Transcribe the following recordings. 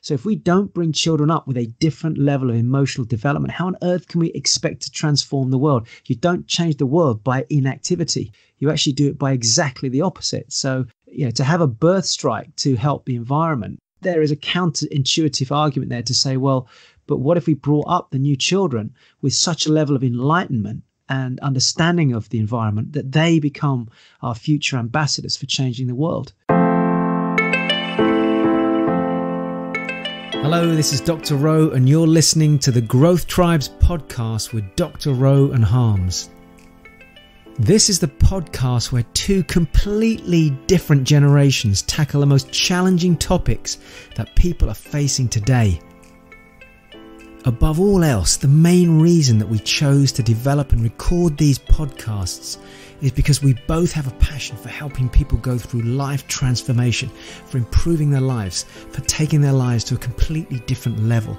So if we don't bring children up with a different level of emotional development, how on earth can we expect to transform the world? You don't change the world by inactivity. You actually do it by exactly the opposite. So, to have a birth strike to help the environment, there is a counterintuitive argument there to say, well, but what if we brought up the new children with such a level of enlightenment and understanding of the environment that they become our future ambassadors for changing the world? Hello, this is Dr. Rowe, and you're listening to the Growth Tribes podcast with Dr. Rowe and Harms. This is the podcast where two completely different generations tackle the most challenging topics that people are facing today. Above all else, the main reason that we chose to develop and record these podcasts is because we both have a passion for helping people go through life transformation, for improving their lives, for taking their lives to a completely different level.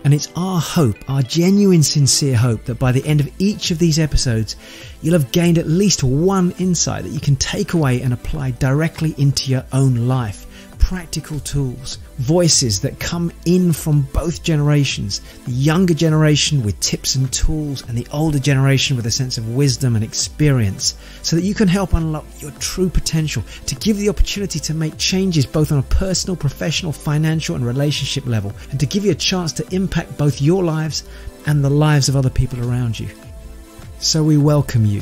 And it's our hope, our genuine, sincere hope, that by the end of each of these episodes, you'll have gained at least one insight that you can take away and apply directly into your own life. Practical tools, voices that come in from both generations, the younger generation with tips and tools, and the older generation with a sense of wisdom and experience, so that you can help unlock your true potential, to give the opportunity to make changes both on a personal, professional, financial and relationship level, and to give you a chance to impact both your lives and the lives of other people around you. So we welcome you.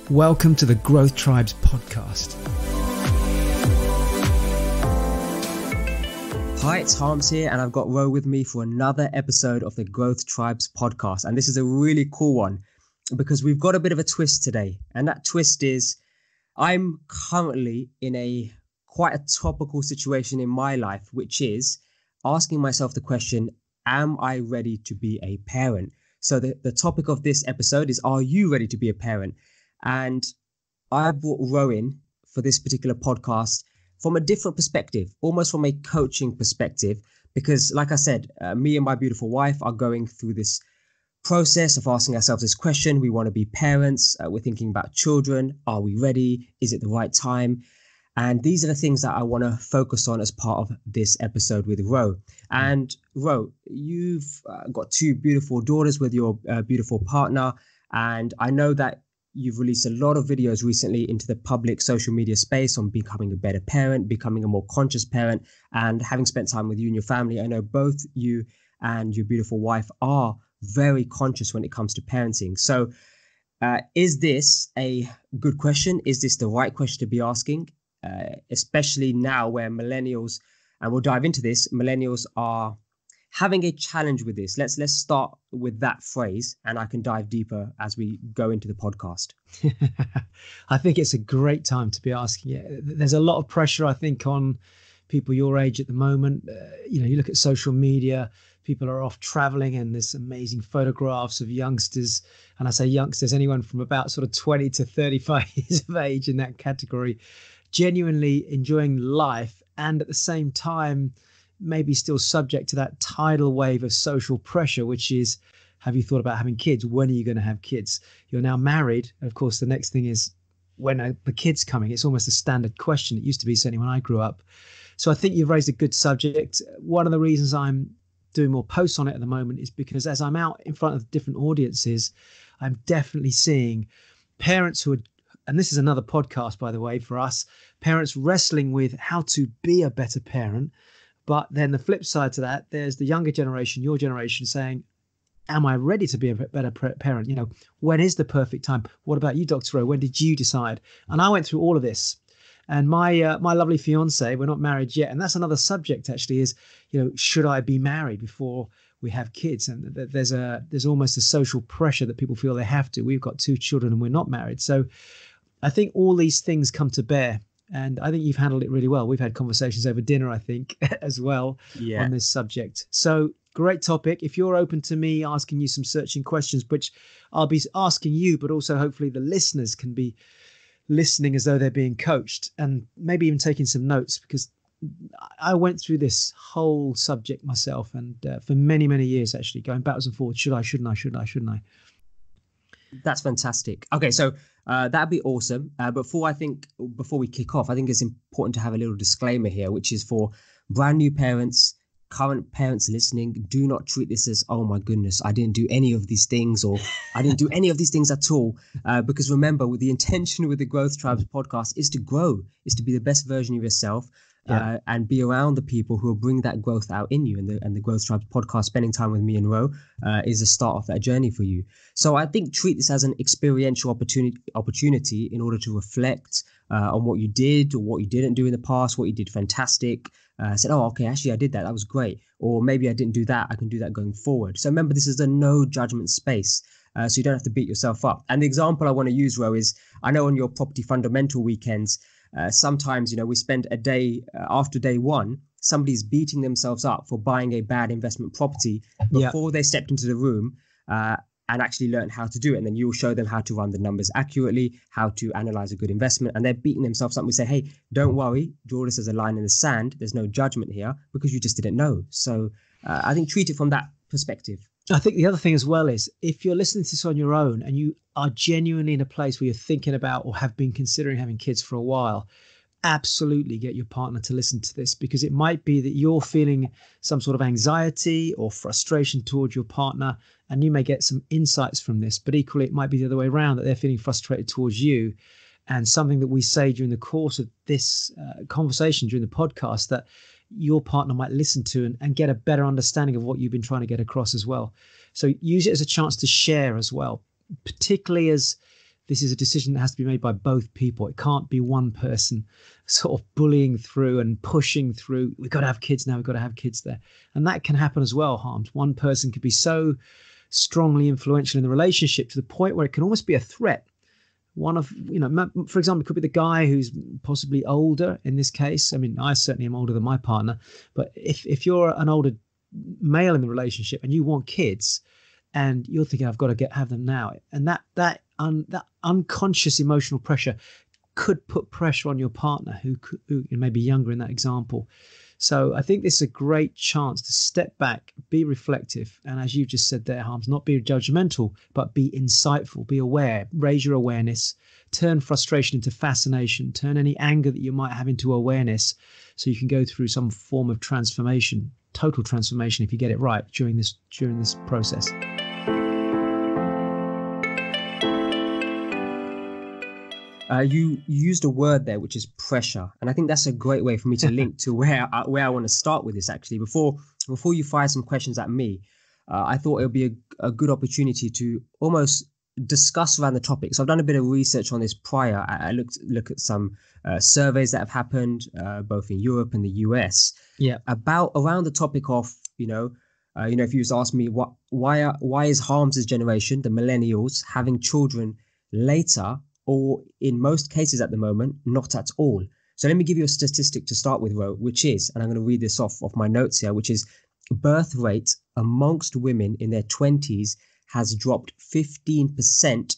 Welcome to the Growth Tribes podcast. Hi, it's Harms here, and I've got Ro with me for another episode of the Growth Tribes podcast. And this is a really cool one because we've got a bit of a twist today. And that twist is I'm currently in quite a topical situation in my life, which is asking myself the question, am I ready to be a parent? So the topic of this episode is, are you ready to be a parent? And I brought Ro in for this particular podcast from a different perspective, almost from a coaching perspective, because like I said, me and my beautiful wife are going through this process of asking ourselves this question. We want to be parents. We're thinking about children. Are we ready? Is it the right time? And these are the things that I want to focus on as part of this episode with Ro. And Ro, you've got two beautiful daughters with your beautiful partner. And I know that you've released a lot of videos recently into the public social media space on becoming a better parent, becoming a more conscious parent, and having spent time with you and your family. I know both you and your beautiful wife are very conscious when it comes to parenting. So is this a good question? Is this the right question to be asking? Especially now where millennials, and we'll dive into this, millennials are having a challenge with this. Let's start with that phrase, and I can dive deeper as we go into the podcast. I think it's a great time to be asking it. There's a lot of pressure, I think, on people your age at the moment. You look at social media, people are off traveling, and there's amazing photographs of youngsters. And I say youngsters, anyone from about sort of 20 to 35 years of age in that category, genuinely enjoying life, and at the same time, maybe still subject to that tidal wave of social pressure, which is, have you thought about having kids? When are you going to have kids? You're now married. Of course, the next thing is, when are the kids coming? It's almost a standard question. It used to be, certainly when I grew up. So I think you've raised a good subject. One of the reasons I'm doing more posts on it at the moment is because as I'm out in front of different audiences, I'm definitely seeing parents who are, and this is another podcast, by the way, for us, parents wrestling with how to be a better parent. But then the flip side to that, there's the younger generation, your generation, saying, am I ready to be a better parent? When is the perfect time? What about you, Dr. Rowe? When did you decide? And I went through all of this. And my lovely fiance, we're not married yet. And that's another subject, actually, is, should I be married before we have kids? And there's almost a social pressure that people feel they have to. We've got two children and we're not married. So I think all these things come to bear. And I think you've handled it really well. We've had conversations over dinner, I think, as well, on this subject. So great topic. If you're open to me asking you some searching questions, which I'll be asking you, but also hopefully the listeners can be listening as though they're being coached and maybe even taking some notes, because I went through this whole subject myself, and for many, many years, actually, going backwards and forwards. Should I, shouldn't I, shouldn't I, shouldn't I? That's fantastic. Okay, so that'd be awesome. Before we kick off, I think it's important to have a little disclaimer here, which is for brand new parents, current parents listening, do not treat this as, oh my goodness, I didn't do any of these things, or I didn't do any of these things at all. Because remember, with the intention with the Growth Tribes podcast is to grow, is to be the best version of yourself. And be around the people who will bring that growth out in you. And the Growth Tribes podcast, spending time with me and Ro, is the start of that journey for you. So I think treat this as an experiential opportunity in order to reflect on what you did or what you didn't do in the past, what you did fantastic. Said, oh, okay, actually I did that. That was great. Or maybe I didn't do that. I can do that going forward. So remember, this is a no judgment space. So you don't have to beat yourself up. And the example I want to use, Ro, is I know on your property fundamental weekends, sometimes, we spend a day after day one, somebody's beating themselves up for buying a bad investment property before they stepped into the room and actually learned how to do it. And then you'll show them how to run the numbers accurately, how to analyze a good investment. And they're beating themselves up. We say, hey, don't worry, draw this as a line in the sand. There's no judgment here because you just didn't know. So I think treat it from that perspective. I think the other thing as well is if you're listening to this on your own and you are genuinely in a place where you're thinking about or have been considering having kids for a while, absolutely get your partner to listen to this, because it might be that you're feeling some sort of anxiety or frustration towards your partner and you may get some insights from this, but equally it might be the other way around, that they're feeling frustrated towards you. And something that we say during the course of this conversation, during the podcast, that your partner might listen to and get a better understanding of what you've been trying to get across as well. So use it as a chance to share as well, particularly as this is a decision that has to be made by both people. It can't be one person sort of bullying through and pushing through. We've got to have kids now. We've got to have kids there. And that can happen as well, Harms. One person could be so strongly influential in the relationship to the point where it can almost be a threat. One of, for example, it could be the guy who's possibly older in this case. I mean, I certainly am older than my partner, but if you're an older male in the relationship and you want kids and you're thinking, I've got to have them now, and that unconscious emotional pressure could put pressure on your partner who may be younger in that example. So I think this is a great chance to step back, be reflective, and as you just said there, Harms, not be judgmental, but be insightful, be aware, raise your awareness, turn frustration into fascination, turn any anger that you might have into awareness, so you can go through some form of transformation, total transformation if you get it right during this process. You used a word there, which is pressure. And I think that's a great way for me to link to where I want to start with this, actually. Before you fire some questions at me, I thought it would be a good opportunity to almost discuss around the topic. So I've done a bit of research on this prior. I look at some surveys that have happened both in Europe and the US around the topic of, if you was to ask me why is Harms's generation, the Millennials, having children later, or in most cases at the moment, not at all. So let me give you a statistic to start with, Ro, which is, and I'm going to read this off my notes here, which is birth rate amongst women in their 20s has dropped 15%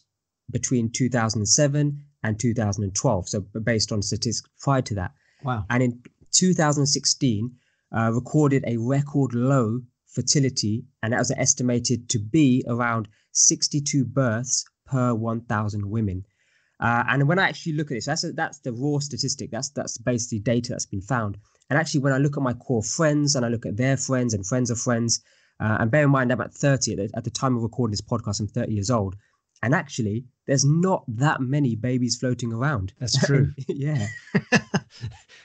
between 2007 and 2012. So based on statistics prior to that. Wow. And in 2016, recorded a record low fertility, and that was estimated to be around 62 births per 1,000 women. And when I actually look at this, that's the raw statistic. That's basically data that's been found. And actually, when I look at my core friends and I look at their friends and friends of friends, and bear in mind I'm at 30 at the time of recording this podcast, I'm 30 years old. And actually, there's not that many babies floating around. That's true. Yeah.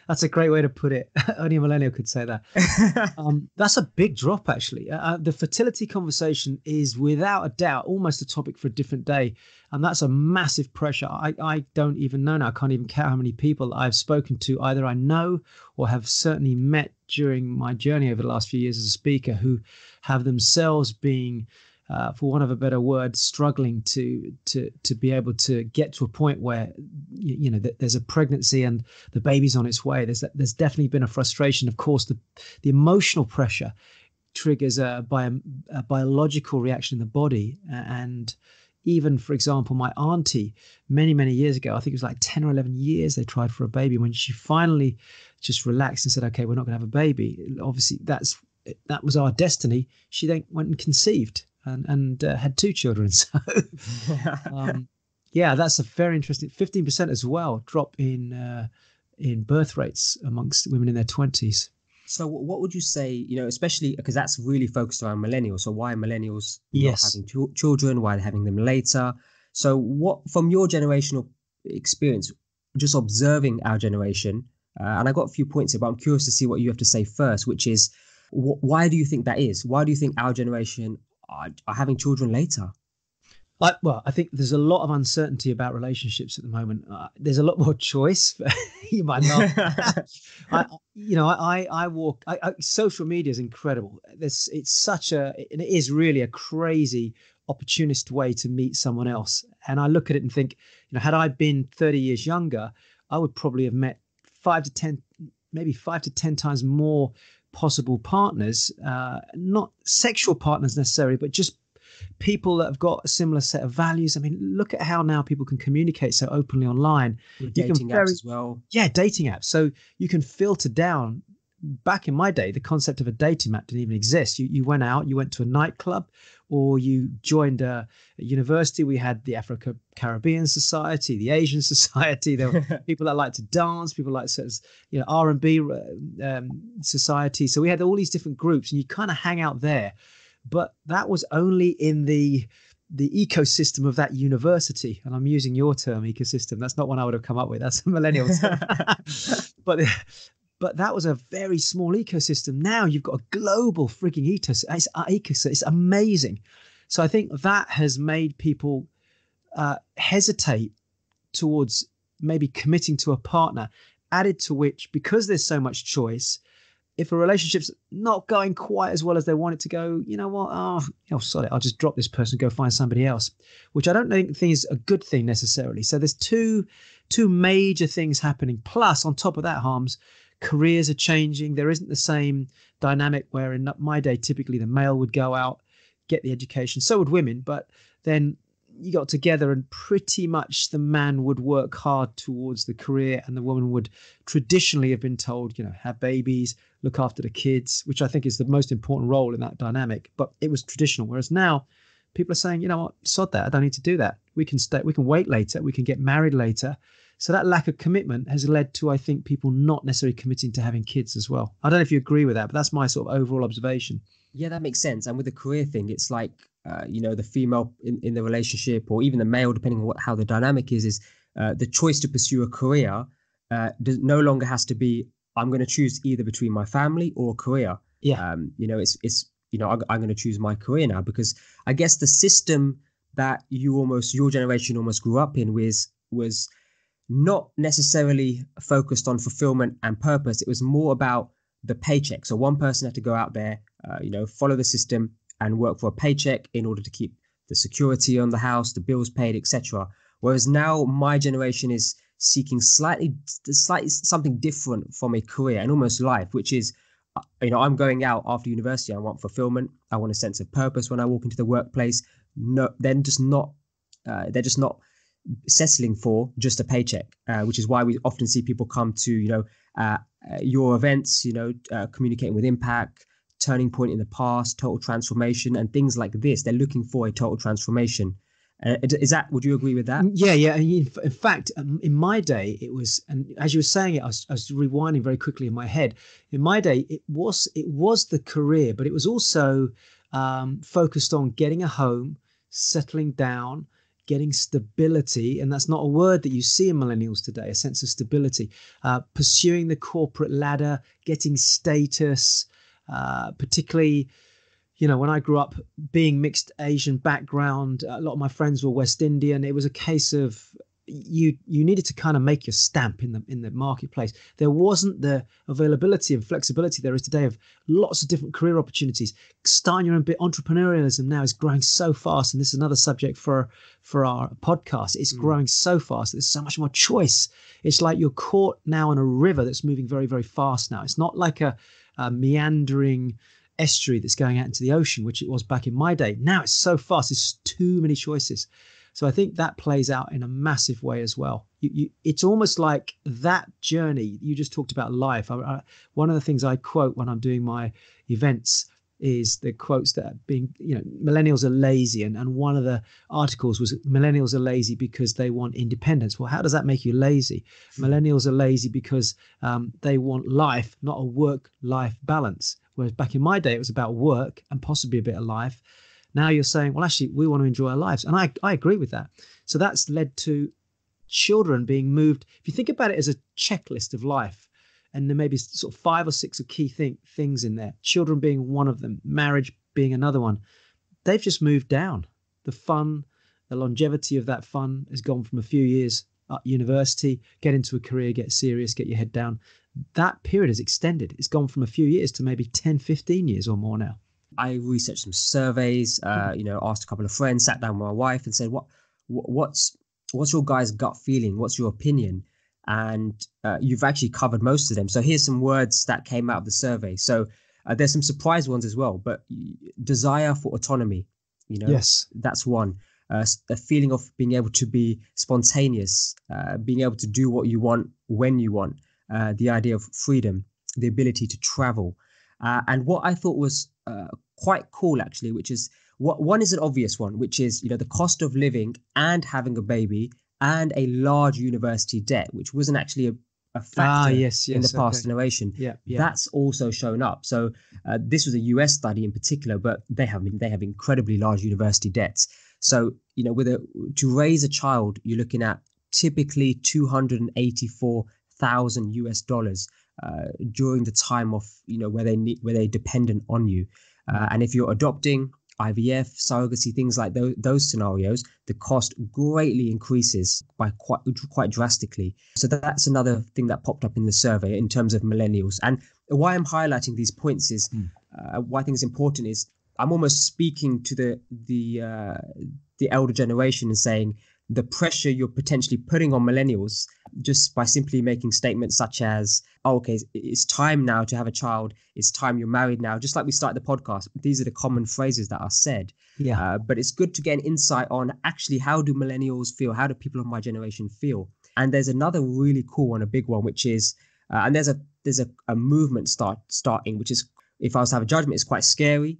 That's a great way to put it. Only a millennial could say that. That's a big drop, actually. The fertility conversation is without a doubt almost a topic for a different day. And that's a massive pressure. I don't even know now. I can't even count how many people I've spoken to, either I know or have certainly met during my journey over the last few years as a speaker, who have themselves being, for want of a better word, struggling to be able to get to a point where there's a pregnancy and the baby's on its way. There's definitely been a frustration. Of course, the emotional pressure triggers a biological reaction in the body. And even, for example, my auntie, many years ago, I think it was like 10 or 11 years, they tried for a baby. When she finally just relaxed and said, "Okay, we're not going to have a baby," obviously that was our destiny. She then went and conceived and had 2 children. So, that's a very interesting 15% as well drop in birth rates amongst women in their 20s. So what would you say, especially because that's really focused around millennials. So why are millennials not Yes. having children? Why are they having them later? So what, from your generational experience, just observing our generation, and I got a few points here, but I'm curious to see what you have to say first, which is why do you think that is? Why do you think our generation are having children later? I think there's a lot of uncertainty about relationships at the moment. There's a lot more choice. You might laugh. I walk. Social media is incredible. It's such and it is really a crazy opportunist way to meet someone else. And I look at it and think, had I been 30 years younger, I would probably have met 5 to 10, maybe 5 to 10 times more possible partners, not sexual partners necessarily, but just people that have got a similar set of values. I mean, look at how now people can communicate so openly online. With dating apps as well. Yeah, dating apps. So you can filter down. Back in my day, the concept of a dating app didn't even exist. You went out, you went to a nightclub, or you joined a university. We had the Afro-Caribbean Society, the Asian Society. There were people that liked to dance, people like R&B society. So we had all these different groups, and you kind of hang out there. But that was only in the ecosystem of that university. And I'm using your term, ecosystem. That's not one I would have come up with. That's a millennials. But that was a very small ecosystem. Now you've got a global freaking ecosystem. It's amazing. So I think that has made people hesitate towards maybe committing to a partner, added to which, because there's so much choice, if a relationship's not going quite as well as they want it to go, you know what? Oh, sorry, I'll just drop this person and go find somebody else, which I don't think is a good thing necessarily. So there's two major things happening. Plus, on top of that, Harms, careers are changing. There isn't the same dynamic where in my day, typically the male would go out, get the education. So would women, but then you got together and pretty much the man would work hard towards the career and the woman would traditionally have been told, have babies, look after the kids, which I think is the most important role in that dynamic. But it was traditional. Whereas now people are saying, you know what, sod that. I don't need to do that. We can wait later. We can get married later. So that lack of commitment has led to, I think, people not necessarily committing to having kids as well. I don't know if you agree with that, but that's my sort of overall observation. Yeah, that makes sense. And with the career thing, it's like, the female in the relationship, or even the male, depending on how the dynamic is the choice to pursue a career no longer has to be, I'm going to choose either between my family or a career. Yeah. I'm going to choose my career now, because I guess the system that your generation almost grew up in was not necessarily focused on fulfillment and purpose. It was more about the paycheck. So one person had to go out there, follow the system and work for a paycheck in order to keep the security on the house, the bills paid, etc. Whereas now my generation is seeking slightly something different from a career and almost life, which is, I'm going out after university. I want fulfillment. I want a sense of purpose when I walk into the workplace. No, they're just not settling for just a paycheck, which is why we often see people come to, your events, communicating with impact, turning point in the past, total transformation, and things like this. They're looking for a total transformation. Would you agree with that? Yeah. In fact, in my day, it was, and as you were saying it, I was rewinding very quickly in my head. In my day, it was the career, but it was also focused on getting a home, settling down, getting stability. And that's not a word that you see in millennials today, a sense of stability, pursuing the corporate ladder, getting status, particularly, when I grew up, being mixed Asian background, a lot of my friends were West Indian. It was a case of you needed to kind of make your stamp in the marketplace. There wasn't the availability and flexibility there is today of lots of different career opportunities. Starting your own bit, entrepreneurialism now is growing so fast, and this is another subject for our podcast. It's growing so fast. There's so much more choice. It's like you're caught now in a river that's moving very, very fast now. It's not like a meandering estuary that's going out into the ocean, which it was back in my day. Now it's so fast. There's too many choices. So I think that plays out in a massive way as well. It's almost like that journey. You just talked about life. One of the things I quote when I'm doing my events is the quotes that are being, millennials are lazy. And one of the articles was millennials are lazy because they want independence. Well, how does that make you lazy? Millennials are lazy because they want life, not a work-life balance. Whereas back in my day, it was about work and possibly a bit of life. Now you're saying, well, actually, we want to enjoy our lives. And I agree with that. So that's led to children being moved. If you think about it as a checklist of life, and there may be sort of 5 or 6 of key things in there, children being one of them, marriage being another one, they've just moved down. The fun, the longevity of that fun has gone from a few years at university, get into a career, get serious, get your head down. That period has extended. It's gone from a few years to maybe 10, 15 years or more now. I researched some surveys, asked a couple of friends, sat down with my wife and said, what's your guys' gut feeling? What's your opinion? And you've actually covered most of them. So here's some words that came out of the survey. So there's some surprise ones as well, but desire for autonomy, yes, that's one. A feeling of being able to be spontaneous, being able to do what you want when you want, the idea of freedom, the ability to travel. And what I thought was quite cool, actually, which is one is an obvious one, which is, the cost of living and having a baby and a large university debt, which wasn't actually a factor in the past generation. Yeah. That's also shown up. So this was a US study in particular, but they have incredibly large university debts. So, to raise a child, you're looking at typically $284,000 US during the time of, where they're dependent on you. And if you're adopting, IVF, surrogacy, things like those scenarios, the cost greatly increases by quite drastically. So that's another thing that popped up in the survey in terms of millennials. And why I'm highlighting these points is why I think it's important is I'm almost speaking to the elder generation and saying the pressure you're potentially putting on millennials just by simply making statements such as, oh, okay, it's time now to have a child. It's time you're married now. Just like we started the podcast, these are the common phrases that are said. Yeah. But it's good to get an insight on actually how do millennials feel? How do people of my generation feel? And there's another really cool one, a big one, which is, and there's a movement starting, which is, if I was to have a judgment, it's quite scary.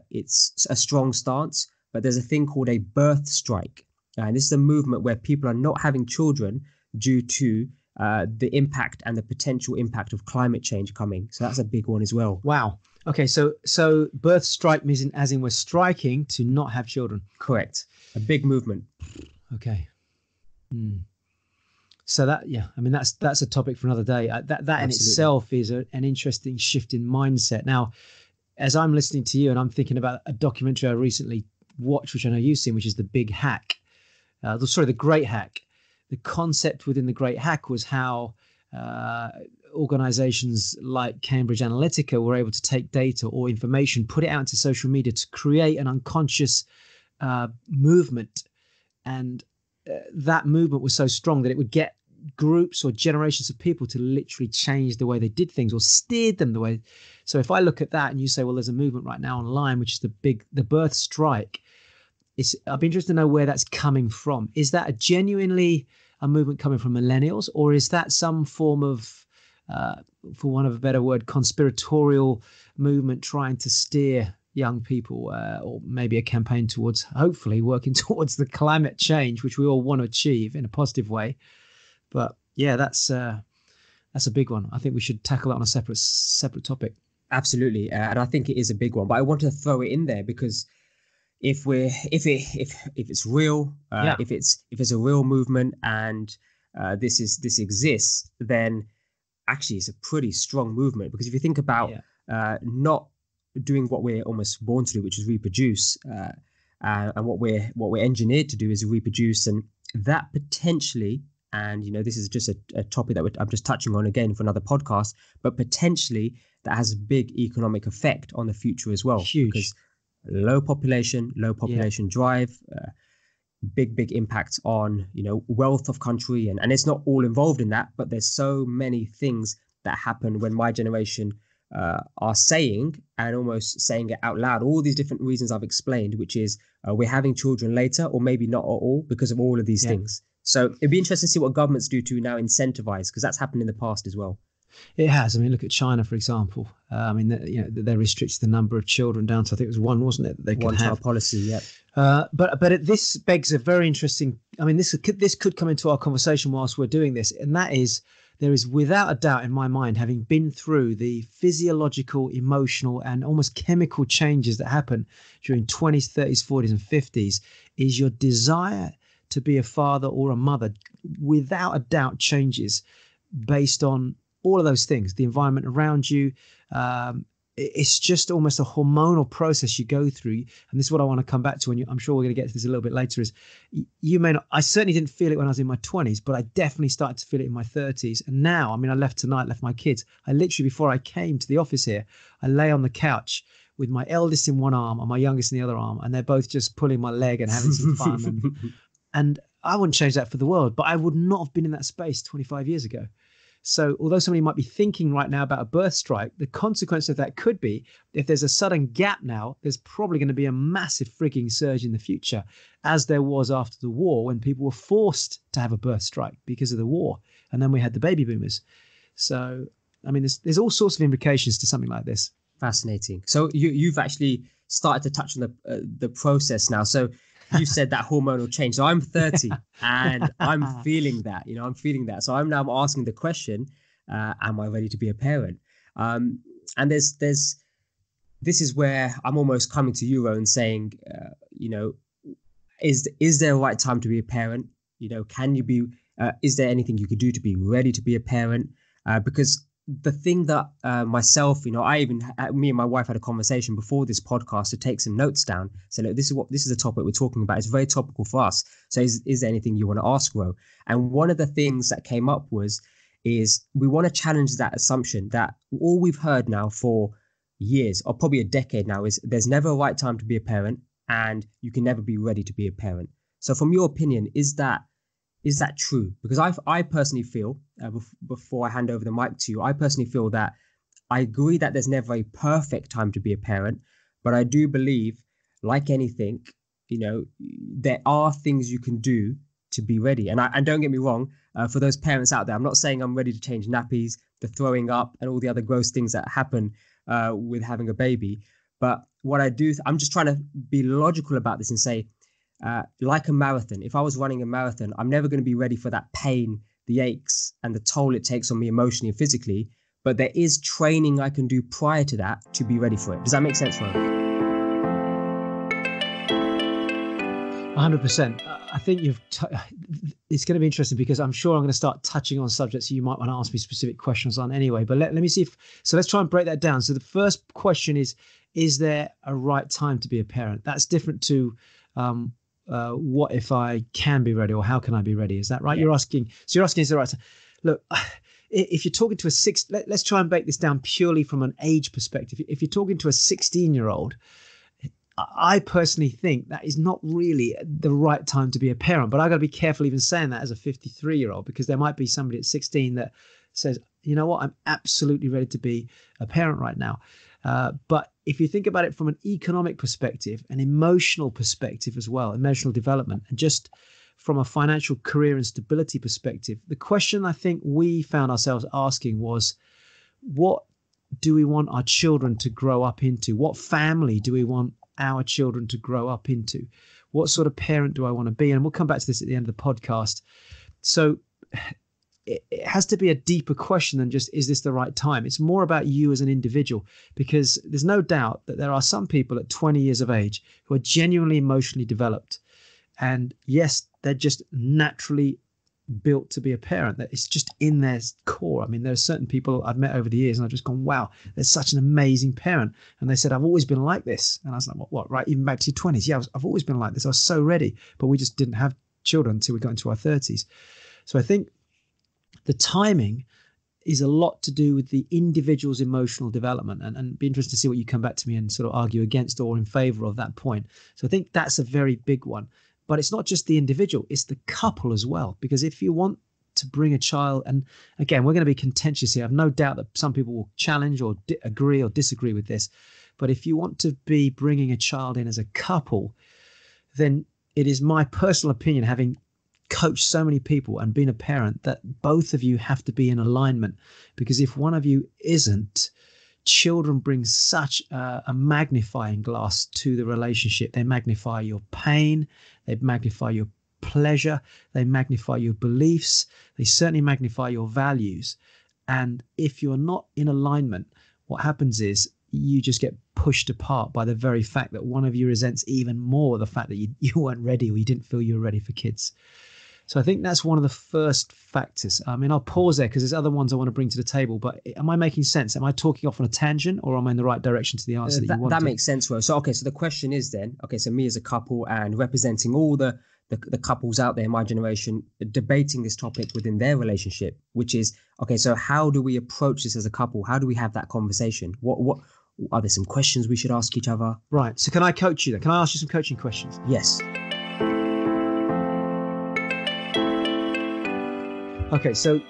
It's a strong stance, but there's a thing called a birth strike. And this is a movement where people are not having children due to the impact and the potential impact of climate change coming. So that's a big one as well. Wow. Okay, so birth strike means as in we're striking to not have children. Correct. A big movement. Okay. So that, that's a topic for another day. That in itself is an interesting shift in mindset. Now, as I'm listening to you and I'm thinking about a documentary I recently watched, which I know you've seen, which is The Big Hack. The Great Hack. The concept within The Great Hack was how organizations like Cambridge Analytica were able to take data or information, put it out into social media to create an unconscious movement. And that movement was so strong that it would get groups or generations of people to literally change the way they did things or steered them the way. So if I look at that and you say, well, there's a movement right now online, which is the birth strike. I'd be interested to know where that's coming from. Is that genuinely a movement coming from millennials, or is that some form of, for want of a better word, conspiratorial movement trying to steer young people, or maybe a campaign towards, hopefully, working towards the climate change, which we all want to achieve in a positive way? But yeah, that's a big one. I think we should tackle that on a separate topic. Absolutely, and I think it is a big one. But I want to throw it in there because if it's real, if it's a real movement and this exists, then actually it's a pretty strong movement. Because if you think about not doing what we're almost born to do, which is reproduce, and what we're engineered to do is reproduce, and that potentially, and this is just a topic that I'm just touching on again for another podcast, but potentially that has a big economic effect on the future as well. Huge. Because low population drive, big impact on wealth of country, and it's not all involved in that, but there's so many things that happen when my generation are saying and almost saying it out loud, all these different reasons I've explained, which is we're having children later, or maybe not at all, because of all of these things. So it'd be interesting to see what governments do to now incentivize, because that's happened in the past as well. It has. I mean, look at China, for example. I mean, they restricted the number of children down to, I think it was one, wasn't it, that they could One have. child policy, yep. This begs a very interesting. I mean, this could come into our conversation whilst we're doing this, and that is, there is without a doubt in my mind, having been through the physiological, emotional, and almost chemical changes that happen during 20s, 30s, 40s, and 50s, is your desire to be a father or a mother, without a doubt, changes based on all of those things, the environment around you. It's just almost a hormonal process you go through. And this is what I want to come back to, and I'm sure we're going to get to this a little bit later, is you may not, I certainly didn't feel it when I was in my 20s, but I definitely started to feel it in my 30s. And now, I mean, I left my kids. I literally, before I came to the office here, I lay on the couch with my eldest in one arm and my youngest in the other arm, and they're both just pulling my leg and having some fun. And I wouldn't change that for the world, but I would not have been in that space 25 years ago. So although somebody might be thinking right now about a birth strike, the consequence of that could be, if there's a sudden gap now, there's probably going to be a massive frigging surge in the future, as there was after the war when people were forced to have a birth strike because of the war. And then we had the baby boomers. So, I mean, there's all sorts of implications to something like this. Fascinating. So you've actually started to touch on the process now. So you said that hormonal change. So I'm 30 and I'm feeling that, I'm feeling that. So I'm asking the question, am I ready to be a parent? And this is where I'm almost coming to you, Rowan, saying, is there a right time to be a parent? Can you be, is there anything you could do to be ready to be a parent? Because the thing that myself, me and my wife had a conversation before this podcast to take some notes down. So look, this is a topic we're talking about. It's very topical for us. So is there anything you want to ask, Ro? And one of the things that came up is we want to challenge that assumption that all we've heard now for years, or probably a decade now, is there's never a right time to be a parent and you can never be ready to be a parent. So from your opinion, is that true? Because I personally feel, before I hand over the mic to you, I personally feel that I agree that there's never a perfect time to be a parent, but I do believe, like anything, there are things you can do to be ready. And don't get me wrong, for those parents out there, I'm not saying I'm ready to change nappies, the throwing up, and all the other gross things that happen with having a baby. But what I do, I'm just trying to be logical about this and say, like a marathon, if I was running a marathon, I'm never going to be ready for that pain, the aches, and the toll it takes on me emotionally and physically. But there is training I can do prior to that to be ready for it. Does that make sense, Ron? 100%. I think it's going to be interesting, because I'm sure I'm going to start touching on subjects you might want to ask me specific questions on anyway. But let me see let's try and break that down. So the first question is there a right time to be a parent? That's different to what if I can be ready, or how can I be ready? Is that right? Yeah. You're asking is the right time. Look, if you're talking to let's try and break this down purely from an age perspective. If you're talking to a 16-year-old, I personally think that is not really the right time to be a parent. But I've got to be careful even saying that as a 53-year-old, because there might be somebody at 16 that says, you know what, I'm absolutely ready to be a parent right now. But if you think about it from an economic perspective, an emotional perspective as well, emotional development, and just from a financial career and stability perspective, the question I think we found ourselves asking was, what do we want our children to grow up into? What family do we want our children to grow up into? What sort of parent do I want to be? And we'll come back to this at the end of the podcast. So it has to be a deeper question than just, is this the right time? It's more about you as an individual, because there's no doubt that there are some people at 20 years of age who are genuinely emotionally developed. And yes, they're just naturally built to be a parent. That it's just in their core. I mean, there are certain people I've met over the years and I've just gone, wow, they're such an amazing parent. And they said, I've always been like this. And I was like, what, right? Even back to your 20s. Yeah, I've always been like this. I was so ready, but we just didn't have children until we got into our 30s. So I think the timing is a lot to do with the individual's emotional development, and be interested to see what you come back to me and sort of argue against or in favor of that point. So I think that's a very big one. But it's not just the individual, it's the couple as well. Because if you want to bring a child, and again, we're going to be contentious here. I've no doubt that some people will challenge or agree or disagree with this. But if you want to be bringing a child in as a couple, then it is my personal opinion, having coached so many people and been a parent that both of you have to be in alignment, because if one of you isn't, children bring such a magnifying glass to the relationship. They magnify your pain, they magnify your pleasure, they magnify your beliefs, they certainly magnify your values. And if you're not in alignment, what happens is you just get pushed apart by the very fact that one of you resents even more the fact that you weren't ready, or you didn't feel you were ready for kids. So I think that's one of the first factors. I mean, I'll pause there because there's other ones I want to bring to the table, but am I making sense? Am I talking off on a tangent, or am I in the right direction to the answer that you want? That makes sense, Ro. So, okay, so the question is then, okay, so me as a couple and representing all the couples out there in my generation debating this topic within their relationship, which is, okay, so how do we approach this as a couple? How do we have that conversation? What are there some questions we should ask each other? Right. So can I coach you then? Can I ask you some coaching questions? Yes. Okay, so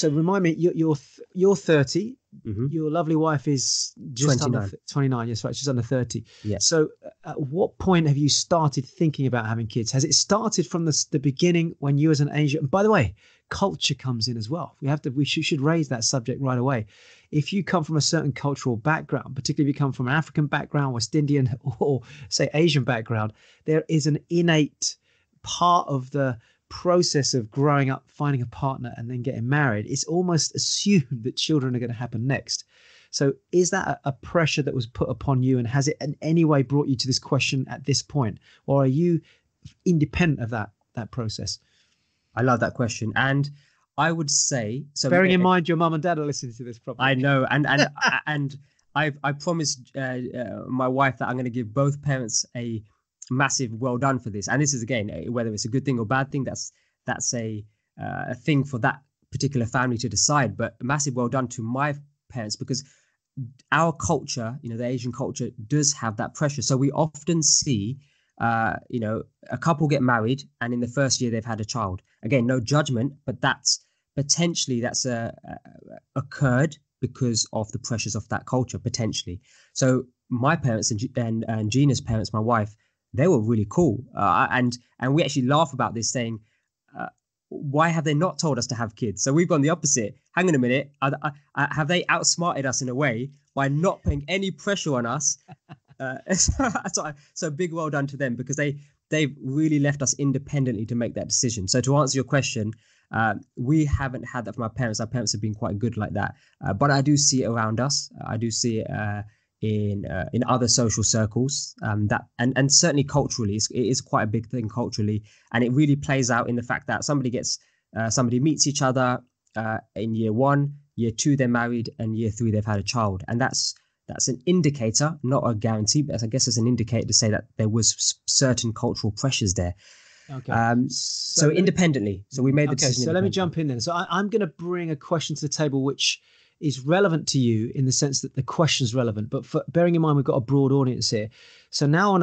remind me, you're 30. Mm-hmm. Your lovely wife is just 29. under 29. Yes, right, she's under 30. Yeah. So, at what point have you started thinking about having kids? Has it started from the beginning when you, as an Asian? And by the way, culture comes in as well. We should raise that subject right away. If you come from a certain cultural background, particularly if you come from an African background, West Indian, or say Asian background, there is an innate part of the process of growing up, finding a partner, and then getting married. It's almost assumed that children are going to happen next. So is that a pressure that was put upon you, and has it in any way brought you to this question at this point, or are you independent of that process? I love that question. And I would say, so bearing in mind your mum and dad are listening to this probably. I know. And I promised my wife that I'm going to give both parents a massive well done for this. And this is, again, whether it's a good thing or bad thing, that's a thing for that particular family to decide. But a massive well done to my parents, because our culture, the Asian culture, does have that pressure. So we often see a couple get married and in the first year they've had a child. Again, no judgment, but that's occurred because of the pressures of that culture, potentially. So my parents and Gina's parents, my wife, they were really cool. And we actually laugh about this, saying, why have they not told us to have kids? So we've gone the opposite. Hang on a minute. Have they outsmarted us in a way by not putting any pressure on us? So big well done to them, because they've really left us independently to make that decision. So to answer your question, we haven't had that from our parents. Our parents have been quite good like that. But I do see it around us. I do see it in other social circles, and certainly culturally, it is quite a big thing culturally, and it really plays out in the fact that somebody meets each other in year 1, year 2 they're married, and year 3 they've had a child, and that's an indicator, not a guarantee, but I guess it's an indicator to say that there was certain cultural pressures there. Okay. So independently, so we made the decision. So let me jump in then. So I'm going to bring a question to the table which is relevant to you in the sense that the question's relevant, but bearing in mind we've got a broad audience here. So now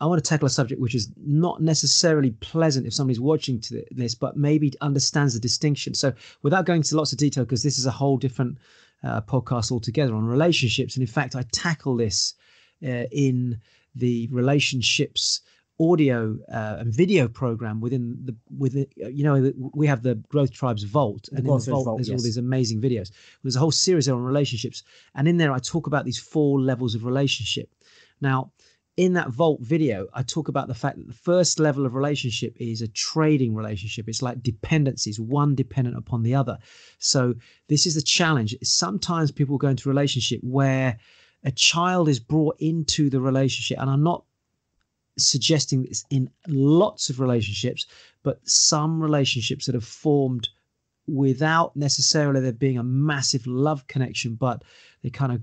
I want to tackle a subject which is not necessarily pleasant if somebody's watching to this, but maybe understands the distinction. So without going into lots of detail, because this is a whole different podcast altogether on relationships, and in fact I tackle this in the relationships audio and video program within we have the Growth Tribes Vault, and in the Vault there's all these amazing videos. There's a whole series on relationships, and in there I talk about these 4 levels of relationship. Now in that Vault video I talk about the fact that the first level of relationship is a trading relationship. It's like dependencies, one dependent upon the other. So this is the challenge. Sometimes people go into a relationship where a child is brought into the relationship, and I'm not suggesting this in lots of relationships, but some relationships that have formed without necessarily there being a massive love connection, but they kind of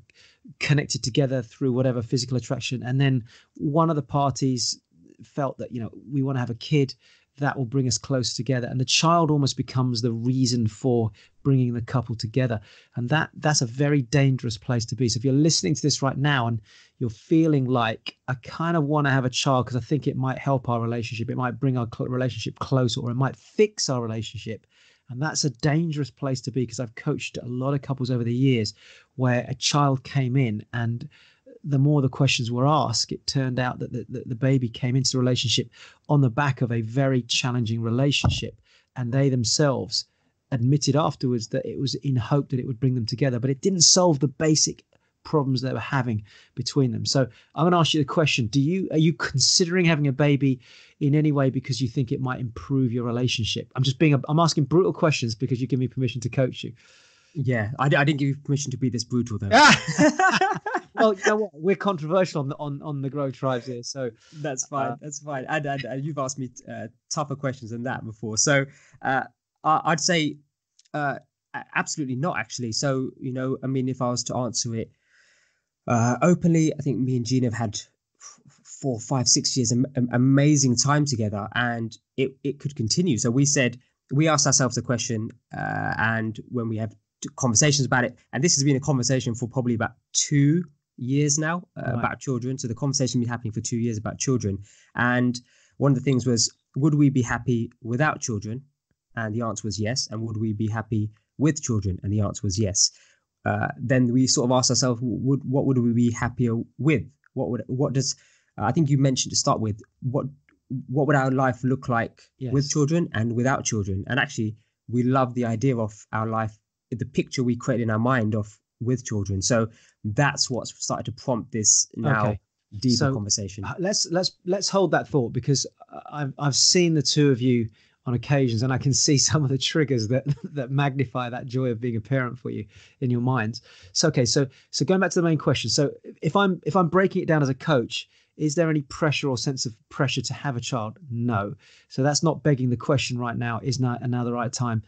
connected together through whatever physical attraction, and then one of the parties felt that we want to have a kid that will bring us close together, and the child almost becomes the reason for bringing the couple together, and that's a very dangerous place to be. So if you're listening to this right now and you're feeling like, I kind of want to have a child because I think it might help our relationship, it might bring our relationship closer, or it might fix our relationship, and that's a dangerous place to be, because I've coached a lot of couples over the years where a child came in and the more the questions were asked, it turned out that the baby came into the relationship on the back of a very challenging relationship. And they themselves admitted afterwards that it was in hope that it would bring them together, but it didn't solve the basic problems they were having between them. So I'm going to ask you the question: are you considering having a baby in any way because you think it might improve your relationship? I'm asking brutal questions because you give me permission to coach you. Yeah, I didn't give you permission to be this brutal though. Well, you know what? We're controversial on the Grow Tribes here, so that's fine. That's fine. And you've asked me tougher questions than that before. So I'd say absolutely not, actually. So, I mean, if I was to answer it openly, I think me and Gina have had 4, 5, 6 years amazing time together, and it could continue. So we asked ourselves a question, and when we have conversations about it, and this has been a conversation for probably about 2 years now about children. So the conversation has been happening for 2 years about children, and one of the things was, would we be happy without children? And the answer was yes. And would we be happy with children? And the answer was yes. Then we sort of asked ourselves, what would we be happier with? I think you mentioned to start with, what would our life look like with children and without children? And actually, we love the idea of our life, the picture we create in our mind of with children. So that's what's started to prompt this now deeper conversation. Let's hold that thought, because I've seen the two of you on occasions, and I can see some of the triggers that magnify that joy of being a parent for you in your minds. So going back to the main question. So if I'm breaking it down as a coach, is there any pressure or sense of pressure to have a child? No. So that's not begging the question right now. Is now the right time?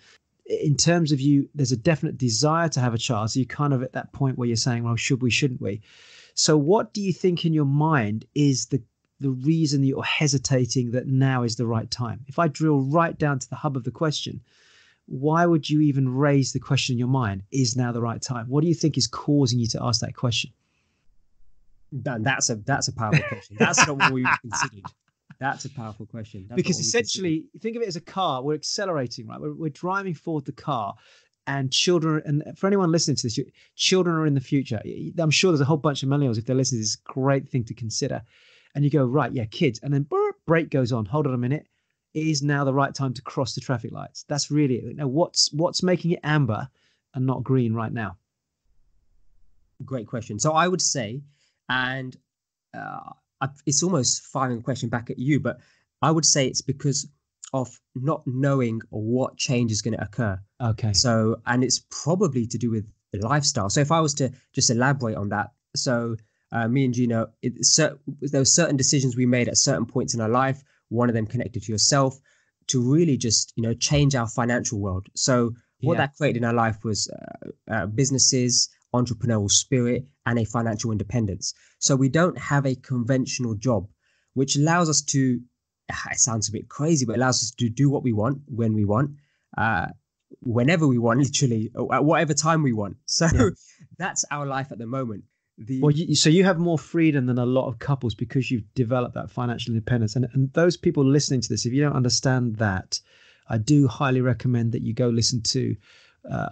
In terms of you, there's a definite desire to have a child. So you're kind of at that point where you're saying, well, should we, shouldn't we? So what do you think in your mind is the reason that you're hesitating that now is the right time? If I drill right down to the hub of the question, why would you even raise the question in your mind, is now the right time? What do you think is causing you to ask that question? That's a powerful question. That's not what we've considered. That's a powerful question. Because essentially, think of it as a car. We're accelerating, right? We're driving forward the car, and children, and for anyone listening to this, children are in the future. I'm sure there's a whole bunch of millennials, if they're listening, this is a great thing to consider. And you go, right, yeah, kids. And then brake goes on. Hold on a minute. It is now the right time to cross the traffic lights. That's really it. Now, what's making it amber and not green right now? Great question. So I would say, and it's almost firing a question back at you, but I would say it's because of not knowing what change is going to occur. Okay. So, and it's probably to do with the lifestyle. So if I was to just elaborate on that, so me and Gina, there were certain decisions we made at certain points in our life, one of them connected to yourself, to really just, change our financial world. So what that created in our life was businesses, entrepreneurial spirit, and a financial independence. So we don't have a conventional job, which allows us to, it sounds a bit crazy, but allows us to do what we want, when we want, whenever we want, literally, at whatever time we want. So that's our life at the moment. So you have more freedom than a lot of couples because you've developed that financial independence. And those people listening to this, if you don't understand that, I do highly recommend that you go listen to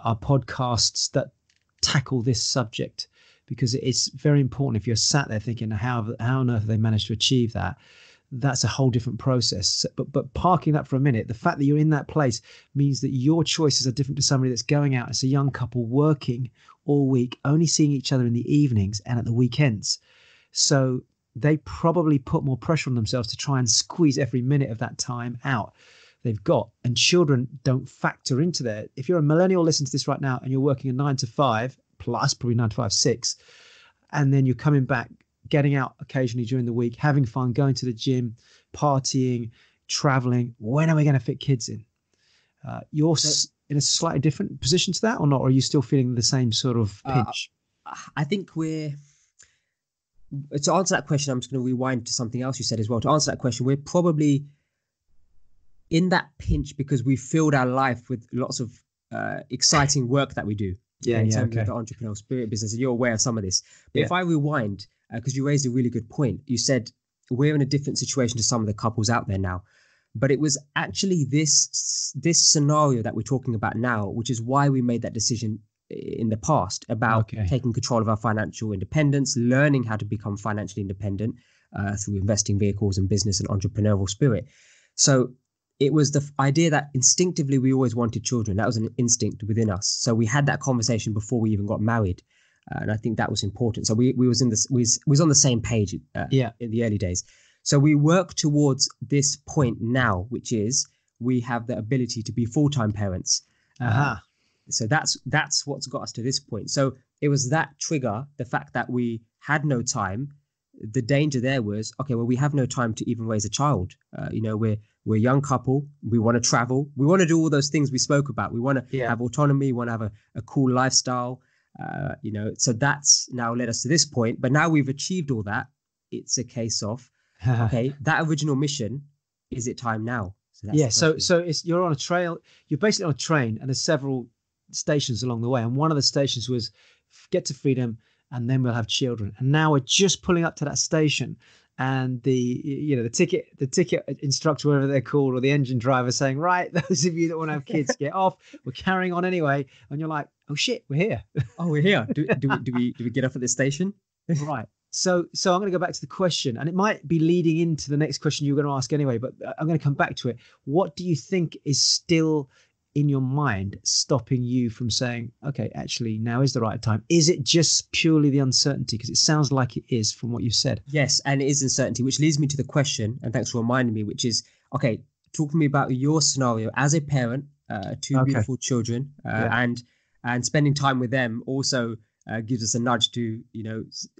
our podcasts that tackle this subject, because it's very important. If you're sat there thinking, how on earth have they managed to achieve that? That's a whole different process. But parking that for a minute, the fact that you're in that place means that your choices are different to somebody that's going out as a young couple, working all week, only seeing each other in the evenings and at the weekends. So they probably put more pressure on themselves to try and squeeze every minute of that time out they've got. And children don't factor into that. If you're a millennial listening to this right now and you're working a 9 to 5 plus, probably 9 to 5, 6, and then you're coming back, getting out occasionally during the week, having fun, going to the gym, partying, traveling, when are we going to fit kids in? You're in a slightly different position to that or not? Or are you still feeling the same sort of pinch? I think to answer that question, I'm just going to rewind to something else you said as well. To answer that question, we're probably in that pinch because we filled our life with lots of exciting work that we do. In terms of the entrepreneurial spirit business, and you're aware of some of this. But if I rewind, because you raised a really good point, you said we're in a different situation to some of the couples out there now. But it was actually this scenario that we're talking about now, which is why we made that decision in the past about taking control of our financial independence, learning how to become financially independent through investing vehicles and business and entrepreneurial spirit. So it was the idea that instinctively we always wanted children. That was an instinct within us. So we had that conversation before we even got married. And I think that was important. So we was on the same page in the early days. So we work towards this point now, which is we have the ability to be full-time parents. So that's what's got us to this point. So it was that trigger, the fact that we had no time. The danger there was, okay, well, we have no time to even raise a child. We're a young couple. We want to travel. We want to do all those things we spoke about. We want to have autonomy. We want to have a cool lifestyle. So that's now led us to this point. But now we've achieved all that. It's a case of, okay, that original mission, is it time now? So you're on a trail. You're basically on a train, and there's several stations along the way. And one of the stations was get to freedom, and then we'll have children. And now we're just pulling up to that station, and the ticket instructor, whatever they're called, or the engine driver saying, right, those of you that want to have kids, get off. We're carrying on anyway. And you're like, oh shit, we're here. Oh, we're here. Do we get off at this station? Right. So I'm going to go back to the question, and it might be leading into the next question you were going to ask anyway, but I'm going to come back to it. What do you think is still in your mind stopping you from saying, okay, actually now is the right time? Is it just purely the uncertainty? Because it sounds like it is from what you said. Yes, and it is uncertainty, which leads me to the question, and thanks for reminding me, which is, okay, talk to me about your scenario as a parent, two beautiful children, and spending time with them also gives us a nudge to,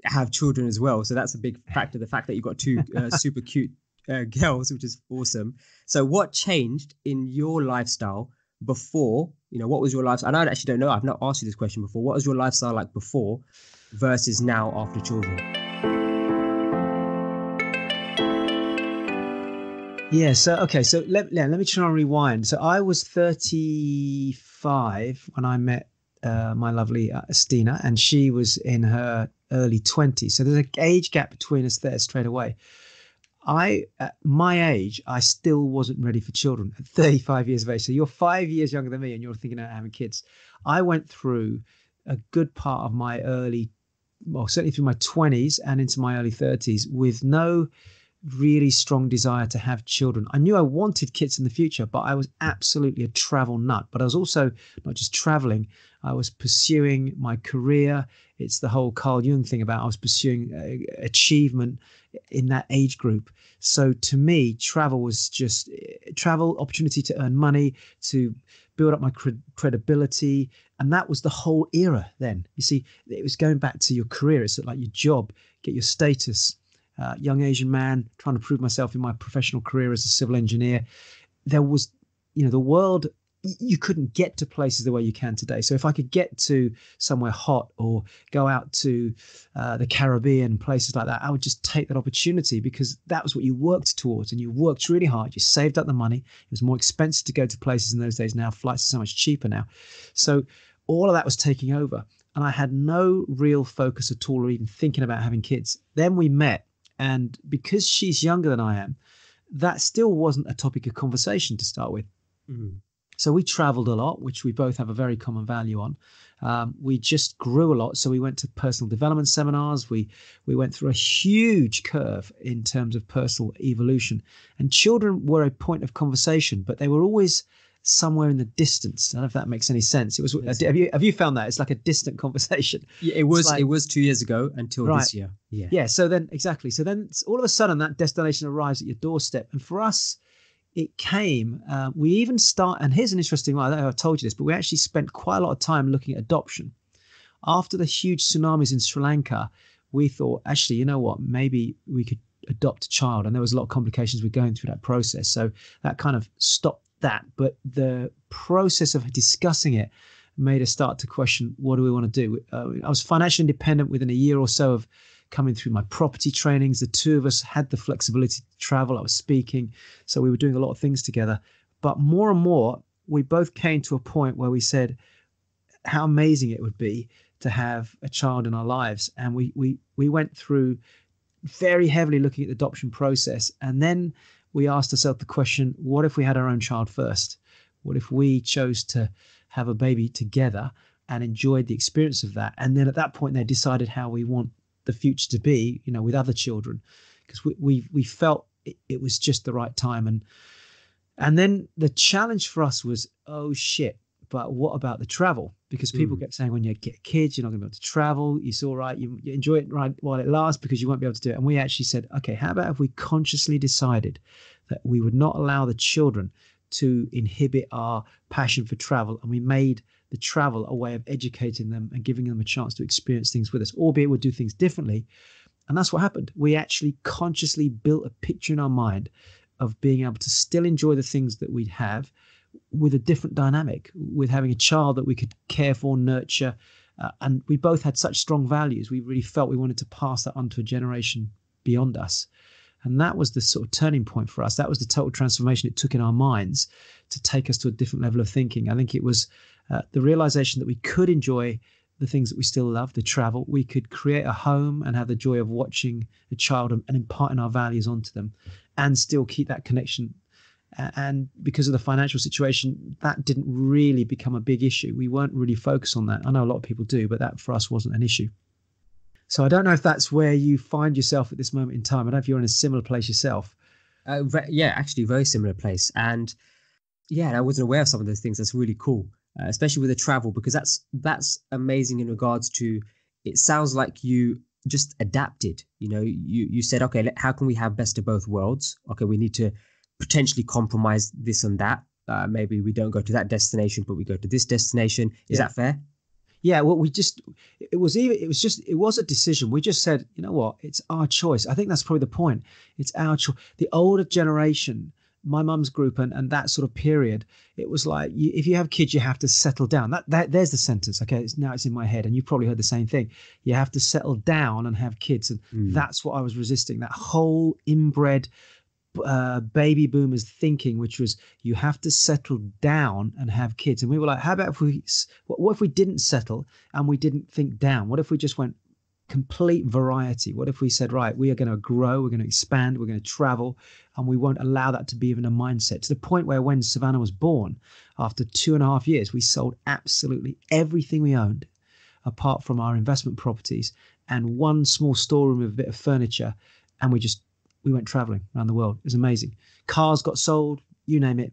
have children as well. So that's a big factor, the fact that you've got two super cute girls, which is awesome. So what changed in your lifestyle before? What was your lifestyle? And I actually don't know. I've not asked you this question before. What was your lifestyle like before versus now after children? Yeah. So let me try and rewind. So I was 35 when I met my lovely Estina, and she was in her early 20s. So there's an age gap between us there straight away. At my age, I still wasn't ready for children at 35 years of age. So you're 5 years younger than me, and you're thinking about having kids. I went through a good part of my certainly through my 20s and into my early 30s with no really strong desire to have children. I knew I wanted kids in the future, but I was absolutely a travel nut. But I was also not just traveling, I was pursuing my career. It's the whole Carl Jung thing about I was pursuing achievement in that age group. So to me, travel was just travel, opportunity to earn money, to build up my credibility. And that was the whole era then. You see, it was going back to your career. It's like your job, get your status. Young Asian man trying to prove myself in my professional career as a civil engineer. There was, the world, you couldn't get to places the way you can today. So if I could get to somewhere hot or go out to the Caribbean, places like that, I would just take that opportunity because that was what you worked towards, and you worked really hard. You saved up the money. It was more expensive to go to places in those days. Now flights are so much cheaper now. So all of that was taking over, and I had no real focus at all or even thinking about having kids. Then we met. And because she's younger than I am, that still wasn't a topic of conversation to start with. Mm-hmm. So we traveled a lot, which we both have a very common value on. We just grew a lot. So we went to personal development seminars. We went through a huge curve in terms of personal evolution. And children were a point of conversation, but they were always somewhere in the distance. I don't know if that makes any sense. It was. Have you found that it's like a distant conversation? Yeah, it was. It was 2 years ago until this year. Yeah. So then So then all of a sudden that destination arrives at your doorstep, and for us, it came. We even and here's an interesting one. I don't know if I've told you this, but we actually spent quite a lot of time looking at adoption. After the huge tsunamis in Sri Lanka, we thought, actually, you know what? Maybe we could adopt a child, and there was a lot of complications with going through that process. So that kind of stopped that, but the process of discussing it made us start to question, what do we want to do? I was financially independent within a year or so of coming through my property trainings. The two of us had the flexibility to travel. I was speaking, so we were doing a lot of things together. But more and more, we both came to a point where we said how amazing it would be to have a child in our lives. And we went through very heavily looking at the adoption process, and then we asked ourselves the question, what if we had our own child first? What if we chose to have a baby together and enjoyed the experience of that. And then at that point, they decided how we want the future to be, with other children, because we felt it was just the right time. And then the challenge for us was, oh shit, but what about the travel? Because people kept saying, when you get kids, you're not going to be able to travel. It's all right. You enjoy it right while it lasts, because you won't be able to do it. And we actually said, okay, how about if we consciously decided that we would not allow the children to inhibit our passion for travel, and we made the travel a way of educating them and giving them a chance to experience things with us, albeit we'll do things differently. And that's what happened. We actually consciously built a picture in our mind of being able to still enjoy the things that we'd have, with a different dynamic, with having a child that we could care for, nurture. And we both had such strong values. We really felt we wanted to pass that on to a generation beyond us. And that was the sort of turning point for us. That was the total transformation it took in our minds to take us to a different level of thinking. I think it was the realization that we could enjoy the things that we still love, the travel. We could create a home and have the joy of watching a child and imparting our values onto them, and still keep that connection. And because of the financial situation, that didn't really become a big issue. We weren't really focused on that. I know a lot of people do, but that for us wasn't an issue. So I don't know if that's where you find yourself at this moment in time. I don't know if you're in a similar place yourself. Yeah, actually, very similar place. And yeah, I wasn't aware of some of those things. That's really cool, especially with the travel, because that's amazing in regards to, it sounds like you just adapted. You said, okay, how can we have best of both worlds? Okay, we need to potentially compromise this and that. Maybe we don't go to that destination, but we go to this destination. Is that fair? Yeah, well, it was a decision. We just said, you know what, it's our choice. I think that's probably the point. It's our choice. The older generation, my mum's group and that sort of period, it was like, if you have kids, you have to settle down. There's the sentence. Okay, now it's in my head, and you probably heard the same thing. You have to settle down and have kids, and that's what I was resisting. That whole inbred baby boomers thinking, which was, you have to settle down and have kids. And we were like, how about what if we didn't settle and we didn't think down? What if we just went complete variety? What if we said, right, we are going to grow, we're going to expand, we're going to travel, and we won't allow that to be even a mindset, to the point where when Savannah was born, after 2.5 years, we sold absolutely everything we owned apart from our investment properties and one small storeroom with a bit of furniture, and we went traveling around the world. It was amazing. Cars got sold, you name it,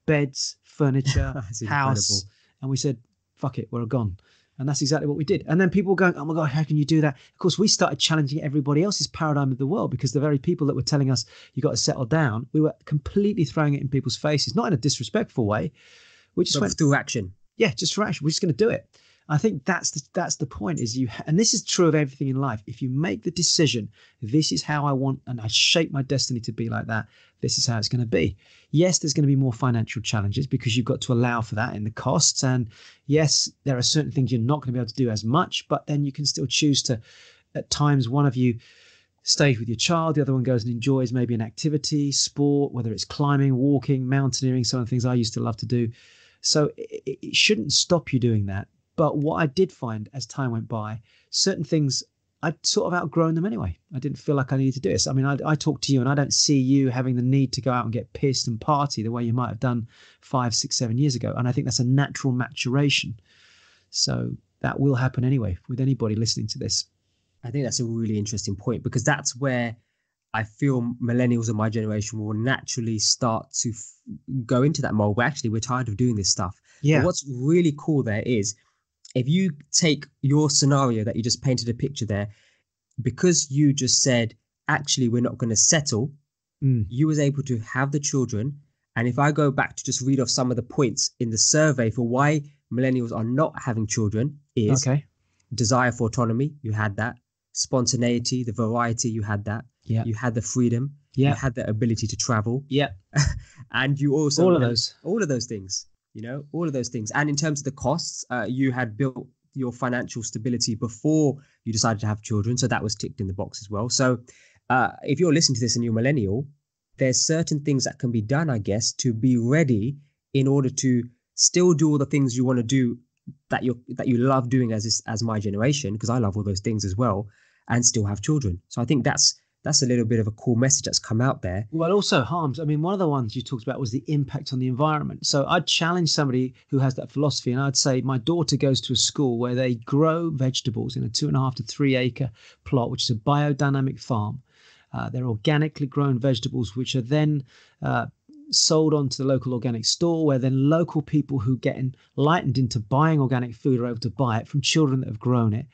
beds, furniture, house. Incredible. And we said, fuck it, we're gone. And that's exactly what we did. And then people were going, oh my God, how can you do that? Of course, we started challenging everybody else's paradigm of the world, because the very people that were telling us you got to settle down, we were completely throwing it in people's faces, not in a disrespectful way. We just went through action. Yeah, just through action. We're just going to do it. I think that's the point, is and this is true of everything in life. If you make the decision, this is how I want, and I shape my destiny to be like that, this is how it's going to be. Yes, there's going to be more financial challenges, because you've got to allow for that in the costs. And yes, there are certain things you're not going to be able to do as much, but then you can still choose to, at times, one of you stays with your child, the other one goes and enjoys maybe an activity, sport, whether it's climbing, walking, mountaineering, some of the things I used to love to do. So it shouldn't stop you doing that. But what I did find as time went by, certain things, I'd sort of outgrown them anyway. I didn't feel like I needed to do this. I mean, I talk to you and I don't see you having the need to go out and get pissed and party the way you might have done 5, 6, 7 years ago. And I think that's a natural maturation. So that will happen anyway with anybody listening to this. I think that's a really interesting point, because that's where I feel millennials of my generation will naturally start to go into that mold where actually we're tired of doing this stuff. Yeah. But what's really cool there is, if you take your scenario that you just painted a picture there, because you just said, actually, we're not going to settle, you was able to have the children. And if I go back to just read off some of the points in the survey for why millennials are not having children is desire for autonomy. You had that. Spontaneity, the variety, you had that. Yeah. You had the freedom. Yeah. You had the ability to travel. Yeah. And you also... All of those things. All of those things. And in terms of the costs, you had built your financial stability before you decided to have children. So that was ticked in the box as well. So if you're listening to this and you're millennial, there's certain things that can be done, I guess, to be ready in order to still do all the things you want to do that you love doing as my generation, because I love all those things as well, and still have children. So I think that's that's a little bit of a cool message that's come out there. Well, also harms. I mean, one of the ones you talked about was the impact on the environment. So I'd challenge somebody who has that philosophy, and I'd say my daughter goes to a school where they grow vegetables in a 2.5 to 3 acre plot, which is a biodynamic farm. They're organically grown vegetables, which are then sold on to the local organic store, where then local people who get enlightened into buying organic food are able to buy it from children that have grown it.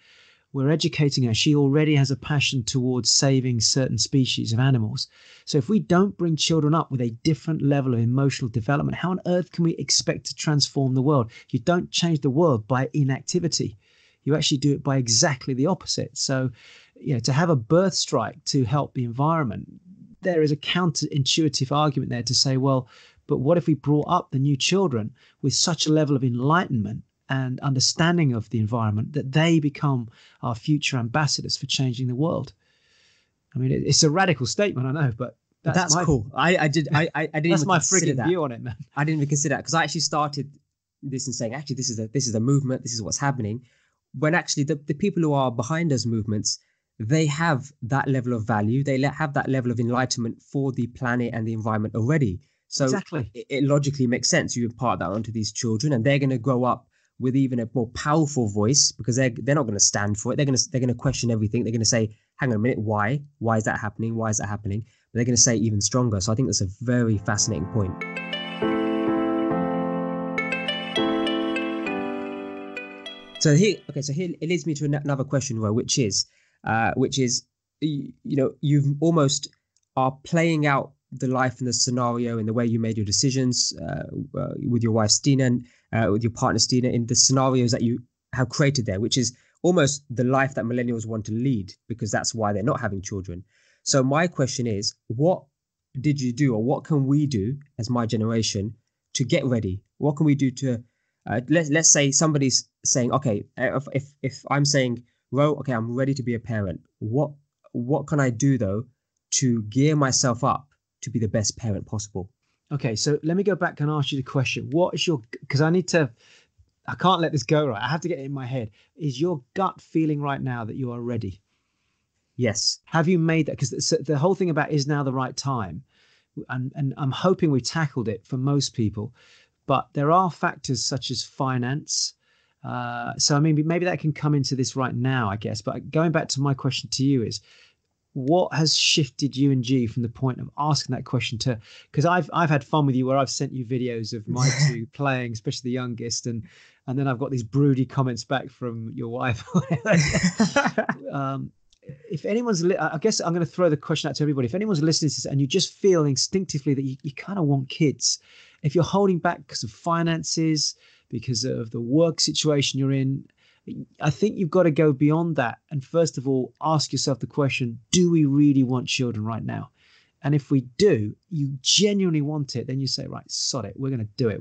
We're educating her. She already has a passion towards saving certain species of animals. So if we don't bring children up with a different level of emotional development, how on earth can we expect to transform the world? You don't change the world by inactivity. You actually do it by exactly the opposite. So, to have a birth strike to help the environment, there is a counterintuitive argument there to say, well, but what if we brought up the new children with such a level of enlightenment and understanding of the environment that they become our future ambassadors for changing the world? I mean, it's a radical statement, I know, but that's cool. I didn't. That's my freaking view on it, man. I didn't even consider that, because I actually started this and saying, actually, this is a movement. This is what's happening. When actually the people who are behind those movements, they have that level of value. They have that level of enlightenment for the planet and the environment already. So exactly, it logically makes sense. You impart that onto these children, and they're going to grow up with even a more powerful voice, because they're not going to stand for it. They're going to question everything. They're going to say, hang on a minute, why is that happening? Why is that happening? But they're going to say it even stronger. So I think that's a very fascinating point. So here it leads me to another question, Ro, which is you've almost are playing out the life and the scenario in the way you made your decisions with your wife Stina and with your partner Stina, in the scenarios that you have created there, which is almost the life that millennials want to lead, because that's why they're not having children. So my question is, what did you do, or what can we do as my generation to get ready? What can we do to let's say somebody's saying, okay, if I'm saying, Ro, okay, I'm ready to be a parent. What can I do though to gear myself up to be the best parent possible? Okay, so let me go back and ask you the question. What is because I can't let this go, right? I have to get it in my head. Is your gut feeling right now that you are ready? Yes. Have you made that? Because the whole thing about is now the right time. And I'm hoping we tackled it for most people. But there are factors such as finance. So, I mean, maybe that can come into this right now, I guess. But going back to my question to you is, what has shifted you and G from the point of asking that question to, because I've had fun with you where I've sent you videos of my two playing, especially the youngest, and then I've got these broody comments back from your wife. If anyone's, I guess I'm going to throw the question out to everybody. If anyone's listening to this and you just feel instinctively that you kind of want kids, if you're holding back because of finances, because of the work situation you're in, I think you've got to go beyond that. And first of all, ask yourself the question, do we really want children right now? And if we do, you genuinely want it, then you say, right, sod it. We're going to do it.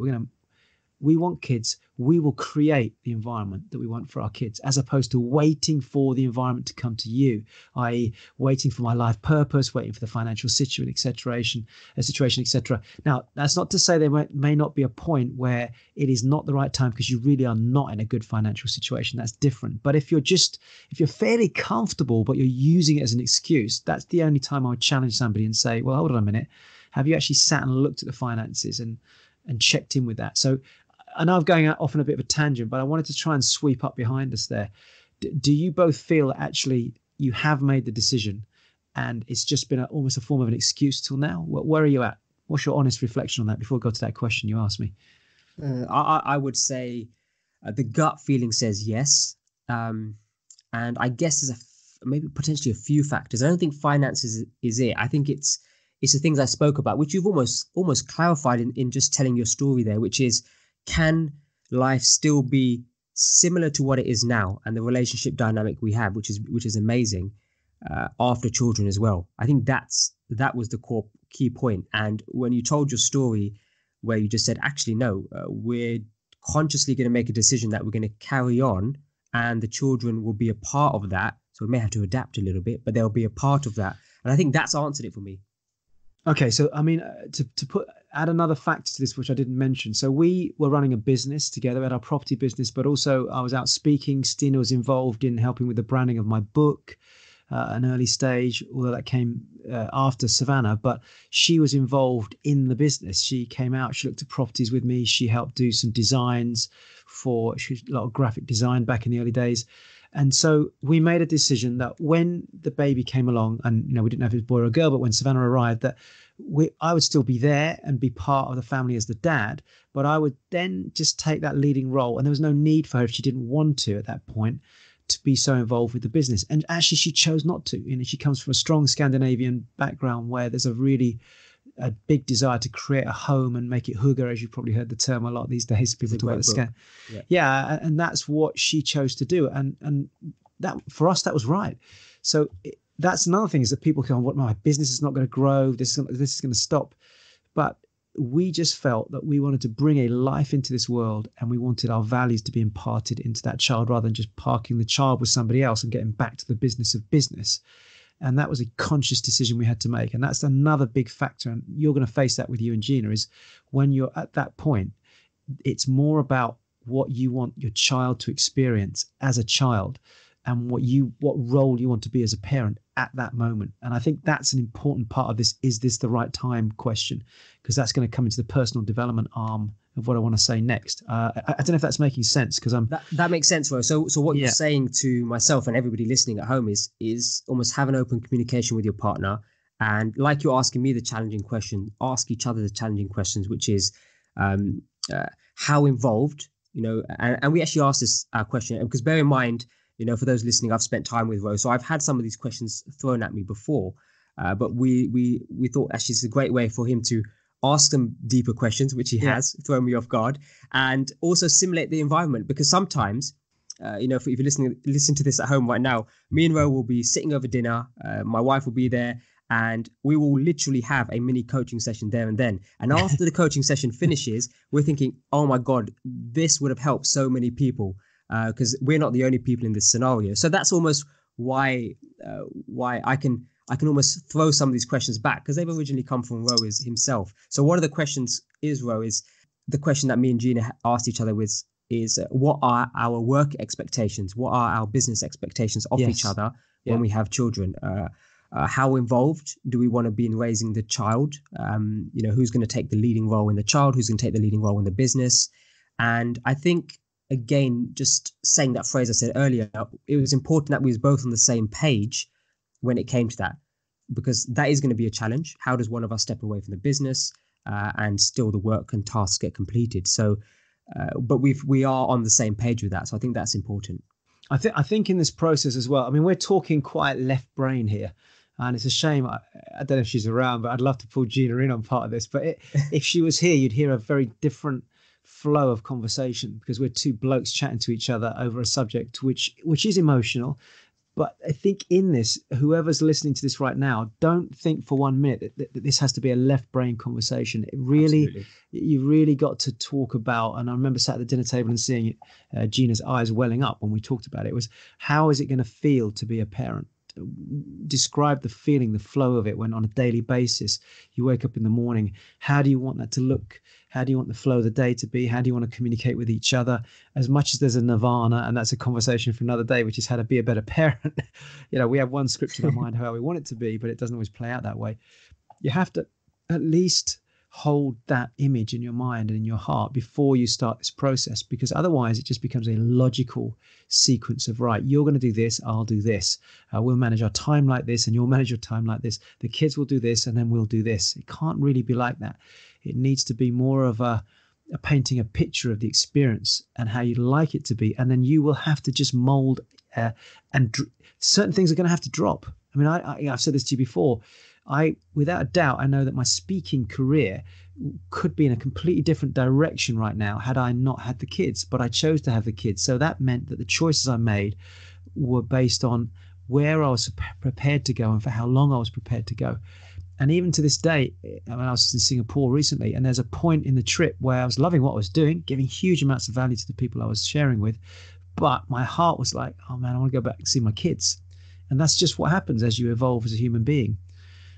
We want kids. We will create the environment that we want for our kids, as opposed to waiting for the environment to come to you, i.e. waiting for my life purpose, waiting for the financial situation, etc. Now, that's not to say there may not be a point where it is not the right time because you really are not in a good financial situation. That's different. But if you're fairly comfortable, but you're using it as an excuse, that's the only time I would challenge somebody and say, well, hold on a minute. Have you actually sat and looked at the finances and checked in with that? So I know I'm going off on a bit of a tangent, but I wanted to try and sweep up behind us there. Do you both feel that actually you have made the decision and it's just been almost a form of an excuse till now? Where are you at? What's your honest reflection on that before we go to that question you asked me? I would say the gut feeling says yes. And I guess there's maybe potentially a few factors. I don't think finances is it. I think it's the things I spoke about, which you've almost clarified in just telling your story there, which is, can life still be similar to what it is now and the relationship dynamic we have, which is amazing, after children as well? I think that was the core key point. And when you told your story where you just said, actually, no, we're consciously going to make a decision that we're going to carry on and the children will be a part of that. So we may have to adapt a little bit, but they'll be a part of that. And I think that's answered it for me. Okay, so I mean, to add another factor to this, which I didn't mention. So we were running a business together, at our property business, but also I was out speaking. Stina was involved in helping with the branding of my book. an early stage, although that came after Savannah. But she was involved in the business. She came out, she looked at properties with me. She helped do some designs she did a lot of graphic design back in the early days. And so we made a decision that when the baby came along, and we didn't know if it was a boy or a girl, but when Savannah arrived, that I would still be there and be part of the family as the dad, but I would then just take that leading role. And there was no need for her, if she didn't want to at that point, to be so involved with the business. And actually, she chose not to. She comes from a strong Scandinavian background where there's a big desire to create a home and make it hygge, as you've probably heard the term a lot these days. People talk about the scam. Yeah, and that's what she chose to do. And that, for us, that was right. So that's another thing, is that people go, "What, my business is not going to grow. This is going to stop." But we just felt that we wanted to bring a life into this world, and we wanted our values to be imparted into that child, rather than just parking the child with somebody else and getting back to the business of business. And that was a conscious decision we had to make. And that's another big factor. And you're going to face that with you and Gina, is when you're at that point, it's more about what you want your child to experience as a child, and what role you want to be as a parent at that moment. And I think that's an important part of this, is this the right time question, because that's going to come into the personal development arm of what I want to say next. I don't know if that's making sense, because that makes sense, Ro. So what you're saying to myself and everybody listening at home is almost have an open communication with your partner, and like you're asking me the challenging question, ask each other the challenging questions, which is how involved, and we actually asked this question because, bear in mind, for those listening, I've spent time with Ro, so I've had some of these questions thrown at me before, but we thought actually it's a great way for him to ask them deeper questions, which he has thrown me off guard, and also simulate the environment. Because sometimes, if you're listen to this at home right now, me and Ro will be sitting over dinner, my wife will be there, and we will literally have a mini coaching session there and then. And after the coaching session finishes, we're thinking, oh my God, this would have helped so many people, because we're not the only people in this scenario. So that's almost why I can almost throw some of these questions back, because they've originally come from Ro himself. So one of the questions is the question that me and Gina asked each other is what are our work expectations? What are our business expectations of each other when we have children? How involved do we want to be in raising the child? Who's going to take the leading role in the child? Who's going to take the leading role in the business? And I think, again, just saying that phrase I said earlier, it was important that we was both on the same page when it came to that, because that is going to be a challenge. How does one of us step away from the business and still the work and tasks get completed? So, but we are on the same page with that. So I think that's important. I think in this process as well, I mean, we're talking quite left brain here, and it's a shame. I don't know if she's around, but I'd love to pull Gina in on part of this. But if she was here, you'd hear a very different flow of conversation, because we're two blokes chatting to each other over a subject which is emotional. But I think in this, whoever's listening to this right now, don't think for 1 minute that this has to be a left brain conversation. You really got to talk about, and I remember sat at the dinner table and seeing Gina's eyes welling up when we talked about it. It was, how is it going to feel to be a parent? Describe the feeling, the flow of it, when on a daily basis you wake up in the morning. How do you want that to look? How do you want the flow of the day to be? How do you want to communicate with each other? As much as there's a nirvana, and that's a conversation for another day, which is how to be a better parent. We have one script in our mind how we want it to be, but it doesn't always play out that way. You have to at least hold that image in your mind and in your heart before you start this process, because otherwise it just becomes a logical sequence of, right, you're going to do this, I'll do this, we'll manage our time like this, and you'll manage your time like this, the kids will do this, and then we'll do this. It can't really be like that. It needs to be more of a painting a picture of the experience and how you'd like it to be, and then you will have to just mold certain things are going to have to drop. I mean, I've said this to you before. Without a doubt, I know that my speaking career could be in a completely different direction right now had I not had the kids, but I chose to have the kids. So that meant that the choices I made were based on where I was prepared to go and for how long I was prepared to go. And even to this day, I was just in Singapore recently, and there's a point in the trip where I was loving what I was doing, giving huge amounts of value to the people I was sharing with, but my heart was like, oh man, I want to go back and see my kids. And that's just what happens as you evolve as a human being.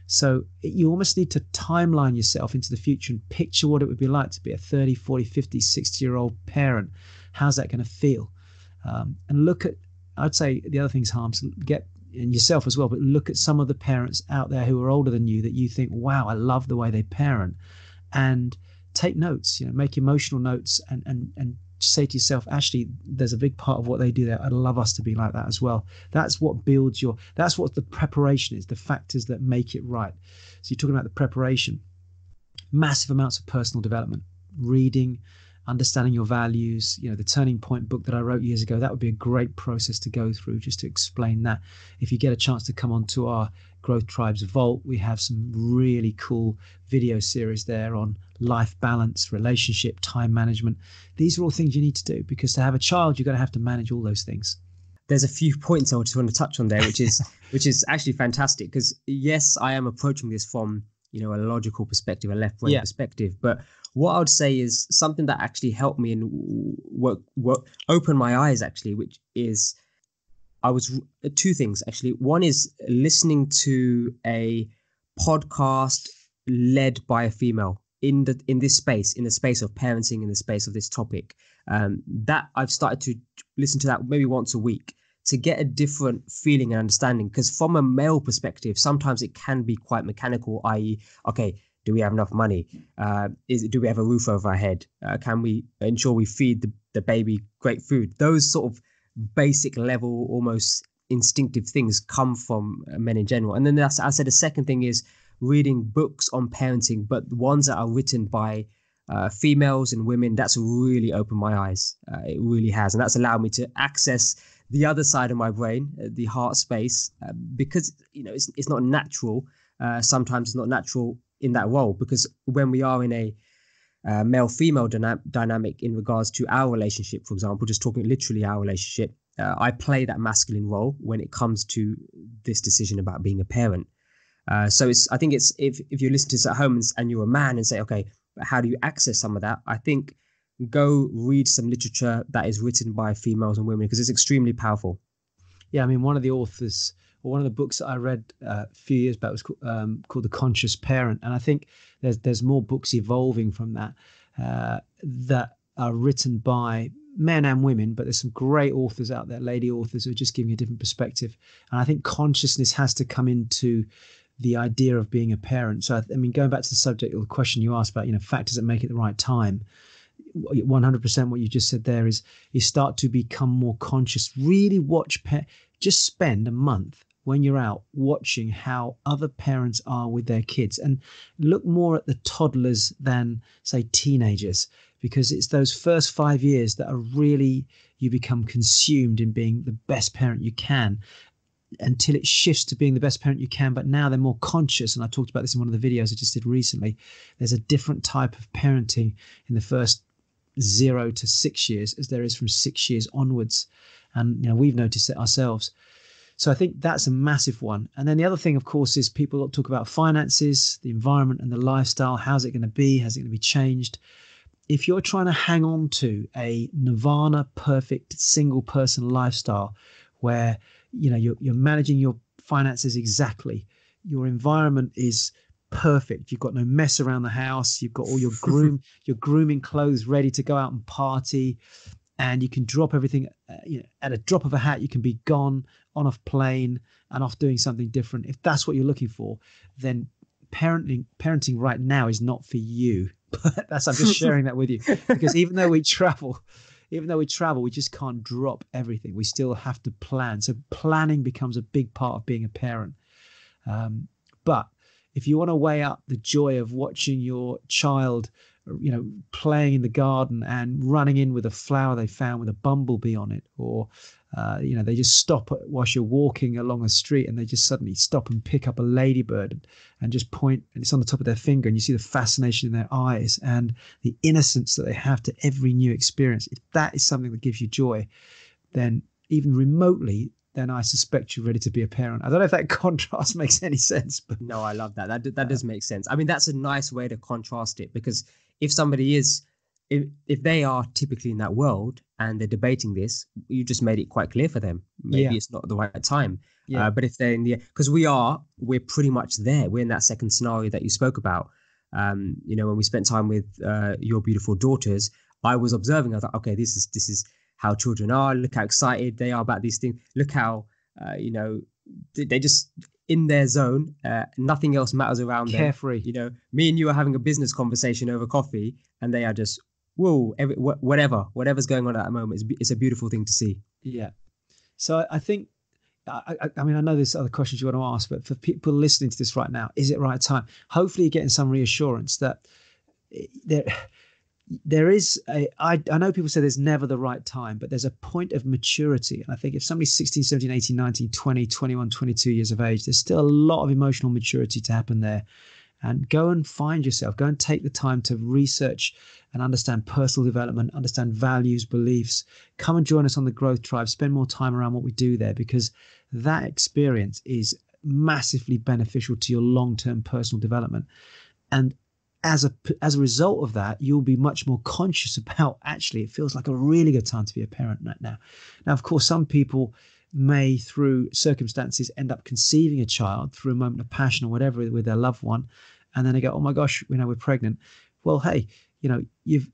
So you almost need to timeline yourself into the future and picture what it would be like to be a 30, 40, 50, 60-year-old parent. How's that going to feel? And look at, I'd say the other things, Harms, and yourself as well, but look at some of the parents out there who are older than you that you think, wow, I love the way they parent, and take notes, make emotional notes, and say to yourself, actually, there's a big part of what they do there. I'd love us to be like that as well. That's what builds that's what the preparation is, the factors that make it right. So you're talking about the preparation, massive amounts of personal development, reading, understanding your values. The Turning Point book that I wrote years ago, that would be a great process to go through just to explain that. If you get a chance to come onto our Growth Tribes Vault, we have some really cool video series there on life balance, relationship, time management. These are all things you need to do, because to have a child, you're going to have to manage all those things. There's a few points I just want to touch on there, which is actually fantastic, because yes, I am approaching this from a logical perspective, a left-brain perspective, but what I would say is something that actually helped me and what opened my eyes, actually, which is two things actually. One is listening to a podcast led by a female in the space of parenting, in the space of this topic. That I've started to listen to that maybe once a week to get a different feeling and understanding. Because from a male perspective, sometimes it can be quite mechanical, i.e., okay, do we have enough money? Do we have a roof over our head? Can we ensure we feed the baby great food? Those sort of basic level, almost instinctive things come from men in general. And then I said the second thing is reading books on parenting, but the ones that are written by females and women. That's really opened my eyes. It really has. And that's allowed me to access the other side of my brain, the heart space, because it's not natural. Sometimes it's not natural in that role, because when we are in a male-female dynamic in regards to our relationship, for example, just talking literally our relationship, I play that masculine role when it comes to this decision about being a parent. So I think if you listen to this at home and you're a man and say, okay, but how do you access some of that? I think go read some literature that is written by females and women, because it's extremely powerful. Yeah, I mean, one of the authors, or one of the books that I read a few years back was called The Conscious Parent. And I think there's more books evolving from that that are written by men and women, but there's some great authors out there, lady authors, who are just giving a different perspective. And I think consciousness has to come into the idea of being a parent. So, I mean, going back to the subject or the question you asked about, factors that make it the right time, 100% what you just said there is you start to become more conscious. Really watch, just spend a month when you're out watching how other parents are with their kids, and look more at the toddlers than, say, teenagers, because it's those first 5 years that are really, you become consumed in being the best parent you can, until it shifts to being the best parent you can. But now they're more conscious, and I talked about this in one of the videos I just did recently. There's a different type of parenting in the first 0 to 6 years as there is from 6 years onwards, and we've noticed it ourselves. So I think that's a massive one. And then the other thing, of course, is people talk about finances, the environment and the lifestyle. How's it going to be? How's it going to be changed? If you're trying to hang on to a nirvana perfect single person lifestyle where you're managing your finances exactly, your environment is perfect, you've got no mess around the house, you've got all your grooming clothes ready to go out and party, and you can drop everything at a drop of a hat, you can be gone on a plane and off doing something different. If that's what you're looking for, then parenting right now is not for you. But I'm just sharing that with you, because even though we travel, we just can't drop everything. We still have to plan. So planning becomes a big part of being a parent. But if you want to weigh up the joy of watching your child, playing in the garden and running in with a flower they found with a bumblebee on it, or they just stop whilst you're walking along a street and they just suddenly stop and pick up a ladybird and just point, and it's on the top of their finger, and you see the fascination in their eyes and the innocence that they have to every new experience. If that is something that gives you joy, then even remotely, then I suspect you're ready to be a parent. I don't know if that contrast makes any sense, but no, I love that. That does make sense. I mean, that's a nice way to contrast it, because if somebody is, if they are typically in that world and they're debating this, you just made it quite clear for them. Maybe it's not the right time. Yeah. But if they're in because we're pretty much there. We're in that second scenario that you spoke about. When we spent time with your beautiful daughters, I was observing. I thought, okay, this is how children are. Look how excited they are about these things. Look how they just in their zone. Nothing else matters around them. Carefree. You know, me and you are having a business conversation over coffee, and they are just whoa, whatever's going on at that moment. It's a beautiful thing to see. Yeah. So I think, I mean, I know there's other questions you want to ask, but for people listening to this right now, is it right time? Hopefully you're getting some reassurance that there is I know people say there's never the right time, but there's a point of maturity. And I think if somebody's 16, 17, 18, 19, 20, 21, 22 years of age, there's still a lot of emotional maturity to happen there. And go and find yourself, go and take the time to research and understand personal development, understand values, beliefs. Come and join us on the Growth Tribe, spend more time around what we do there, because that experience is massively beneficial to your long-term personal development. And as a result of that, you'll be much more conscious about, actually, it feels like a really good time to be a parent right now. Now, of course, some people may, through circumstances, end up conceiving a child through a moment of passion or whatever with their loved one. And then they go, oh my gosh, we're pregnant. Well, hey, you've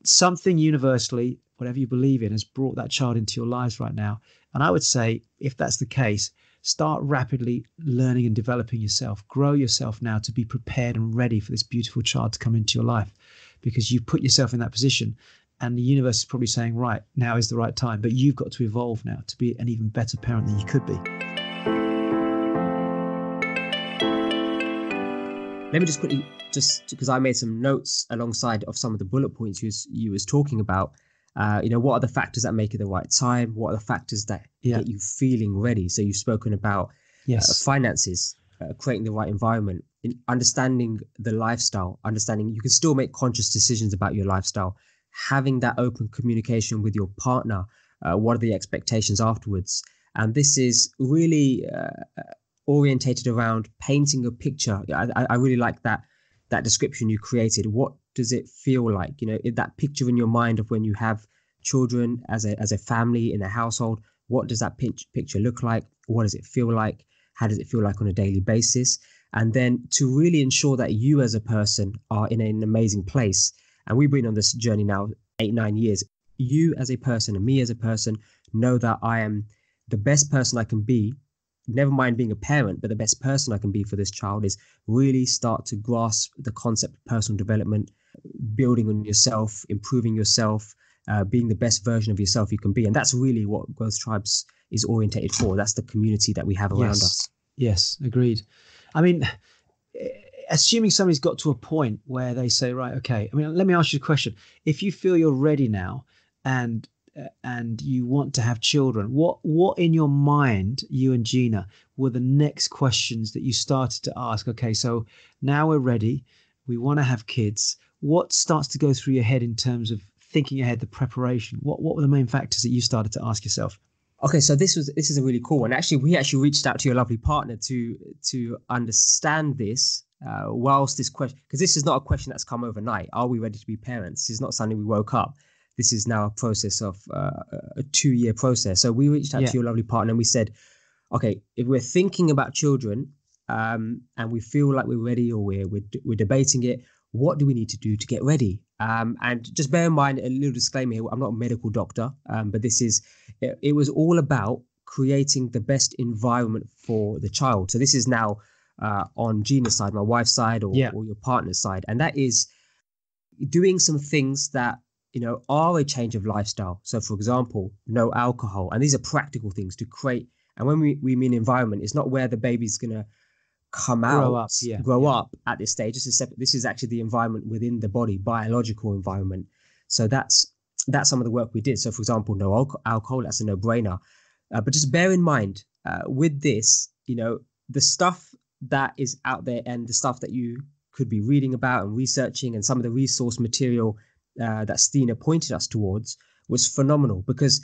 something universally, whatever you believe in, has brought that child into your lives right now. And I would say, if that's the case, start rapidly learning and developing yourself. Grow yourself now to be prepared and ready for this beautiful child to come into your life, because you put yourself in that position. And the universe is probably saying, right, now is the right time. But you've got to evolve now to be an even better parent than you could be. Let me just quickly, just because I made some notes alongside of some of the bullet points you was talking about. What are the factors that make it the right time? What are the factors that get you feeling ready? So you've spoken about finances, creating the right environment, understanding the lifestyle, understanding you can still make conscious decisions about your lifestyle, having that open communication with your partner. What are the expectations afterwards? And this is really orientated around painting a picture. I really like that description you created. What does it feel like? That picture in your mind of when you have children as a family in a household. What does that picture look like? What does it feel like? How does it feel like on a daily basis? And then to really ensure that you as a person are in an amazing place. And we've been on this journey now 8-9 years. You as a person and me as a person know that I am the best person I can be. Never mind being a parent, but the best person I can be for this child is really start to grasp the concept of personal development, building on yourself, improving yourself, being the best version of yourself you can be. And that's really what Growth Tribes is orientated for. That's the community that we have around us. Yes, agreed. I mean, assuming somebody's got to a point where they say, right, okay, I mean, let me ask you a question. If you feel you're ready now and you want to have children, what in your mind, you and Gina, were the next questions that you started to ask? Okay, so now we're ready. We want to have kids. What starts to go through your head in terms of thinking ahead, the preparation? What were the main factors that you started to ask yourself? Okay, so this is a really cool one. Actually, we reached out to your lovely partner to understand this. Whilst this question, because this is not a question that's come overnight. Are we ready to be parents? This is not something we woke up. This is now a process of a 2-year process. So we reached out to your lovely partner and we said, okay, if we're thinking about children and we feel like we're ready or we're debating it, what do we need to do to get ready? And just bear in mind, a little disclaimer here, I'm not a medical doctor, but it was all about creating the best environment for the child. So this is now on Gina's side, my wife's side, or your partner's side. And that is doing some things that are a change of lifestyle. So, for example, no alcohol. And these are practical things to create. And when we mean environment, it's not where the baby's going to grow up at this stage. This is actually the environment within the body, biological environment. So that's some of the work we did. So, for example, no alcohol, that's a no-brainer. But just bear in mind with this, the stuff that is out there and the stuff that you could be reading about and researching, and some of the resource material that Stina pointed us towards was phenomenal, because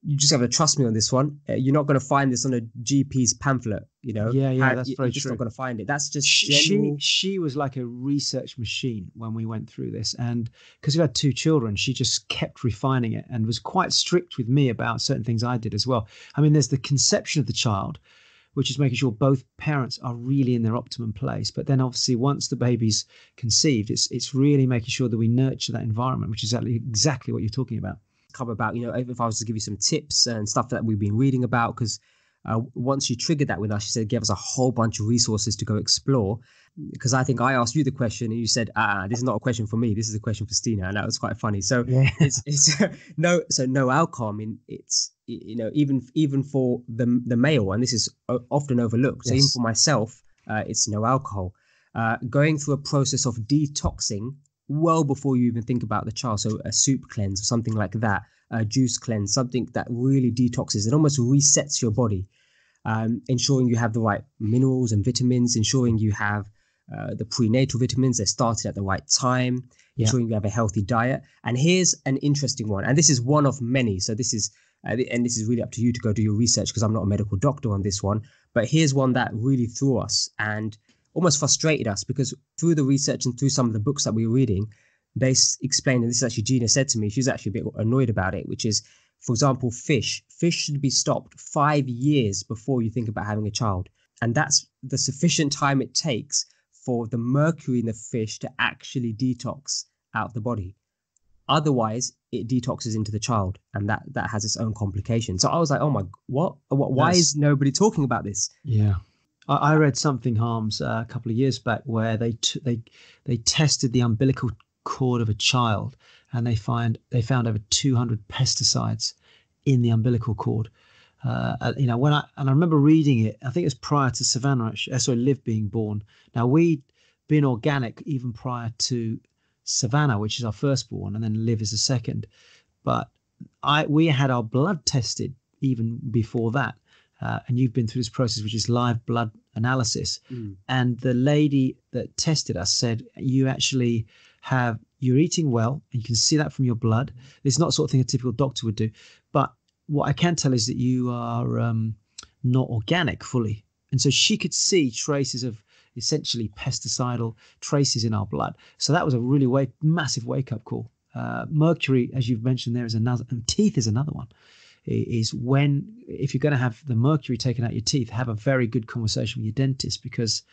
you just have to trust me on this one. You're not going to find this on a GP's pamphlet, that's very true. You're just not going to find it. That's just she was like a research machine when we went through this, and because we had 2 children, she just kept refining it and was quite strict with me about certain things I did as well. I mean, there's the conception of the child, which is making sure both parents are really in their optimum place. But then obviously once the baby's conceived, it's really making sure that we nurture that environment, which is exactly what you're talking about. Come about, if I was to give you some tips and stuff that we've been reading about, because Once she triggered that with us, she said, give us a whole bunch of resources to go explore. Because I think I asked you the question and you said, this is not a question for me. This is a question for Stina. And that was quite funny. So Yeah. it's no alcohol. I mean, it's, even for the male, and this is often overlooked. So even for myself, it's no alcohol. Going through a process of detoxing well before you even think about the child. So a soup cleanse or something like that, a juice cleanse, something that really detoxes. It almost resets your body, ensuring you have the right minerals and vitamins, ensuring you have the prenatal vitamins, they're started at the right time, ensuring you have a healthy diet. And here's an interesting one. And this is one of many. So this is really up to you to go do your research, because I'm not a medical doctor on this one. But here's one that really threw us and almost frustrated us, because through the research and through some of the books that we were reading, they explained, and this is actually Gina said to me, she's actually a bit annoyed about it, which is, for example, fish should be stopped 5 years before you think about having a child. And that's the sufficient time it takes for the mercury in the fish to actually detox out the body. Otherwise, it detoxes into the child, and that has its own complications. So I was like, oh my, what? Why is nobody talking about this? Yeah. I read something, Harms, a couple of years back, where they tested the umbilical cord of a child, and they found over 200 pesticides in the umbilical cord. I remember reading it. I think it was prior to Liv being born. Now, we'd been organic even prior to Savannah, which is our firstborn, and then Liv is the second. But we had our blood tested even before that. And you've been through this process, which is live blood analysis. And the lady that tested us said, you're eating well, and you can see that from your blood. It's not the sort of thing a typical doctor would do. But what I can tell is that you are not organic fully. And so she could see traces of essentially pesticidal traces in our blood. So that was a really massive wake-up call. Mercury, as you've mentioned, there is another, and teeth is another one. Is if you're going to have the mercury taken out your teeth, have a very good conversation with your dentist, because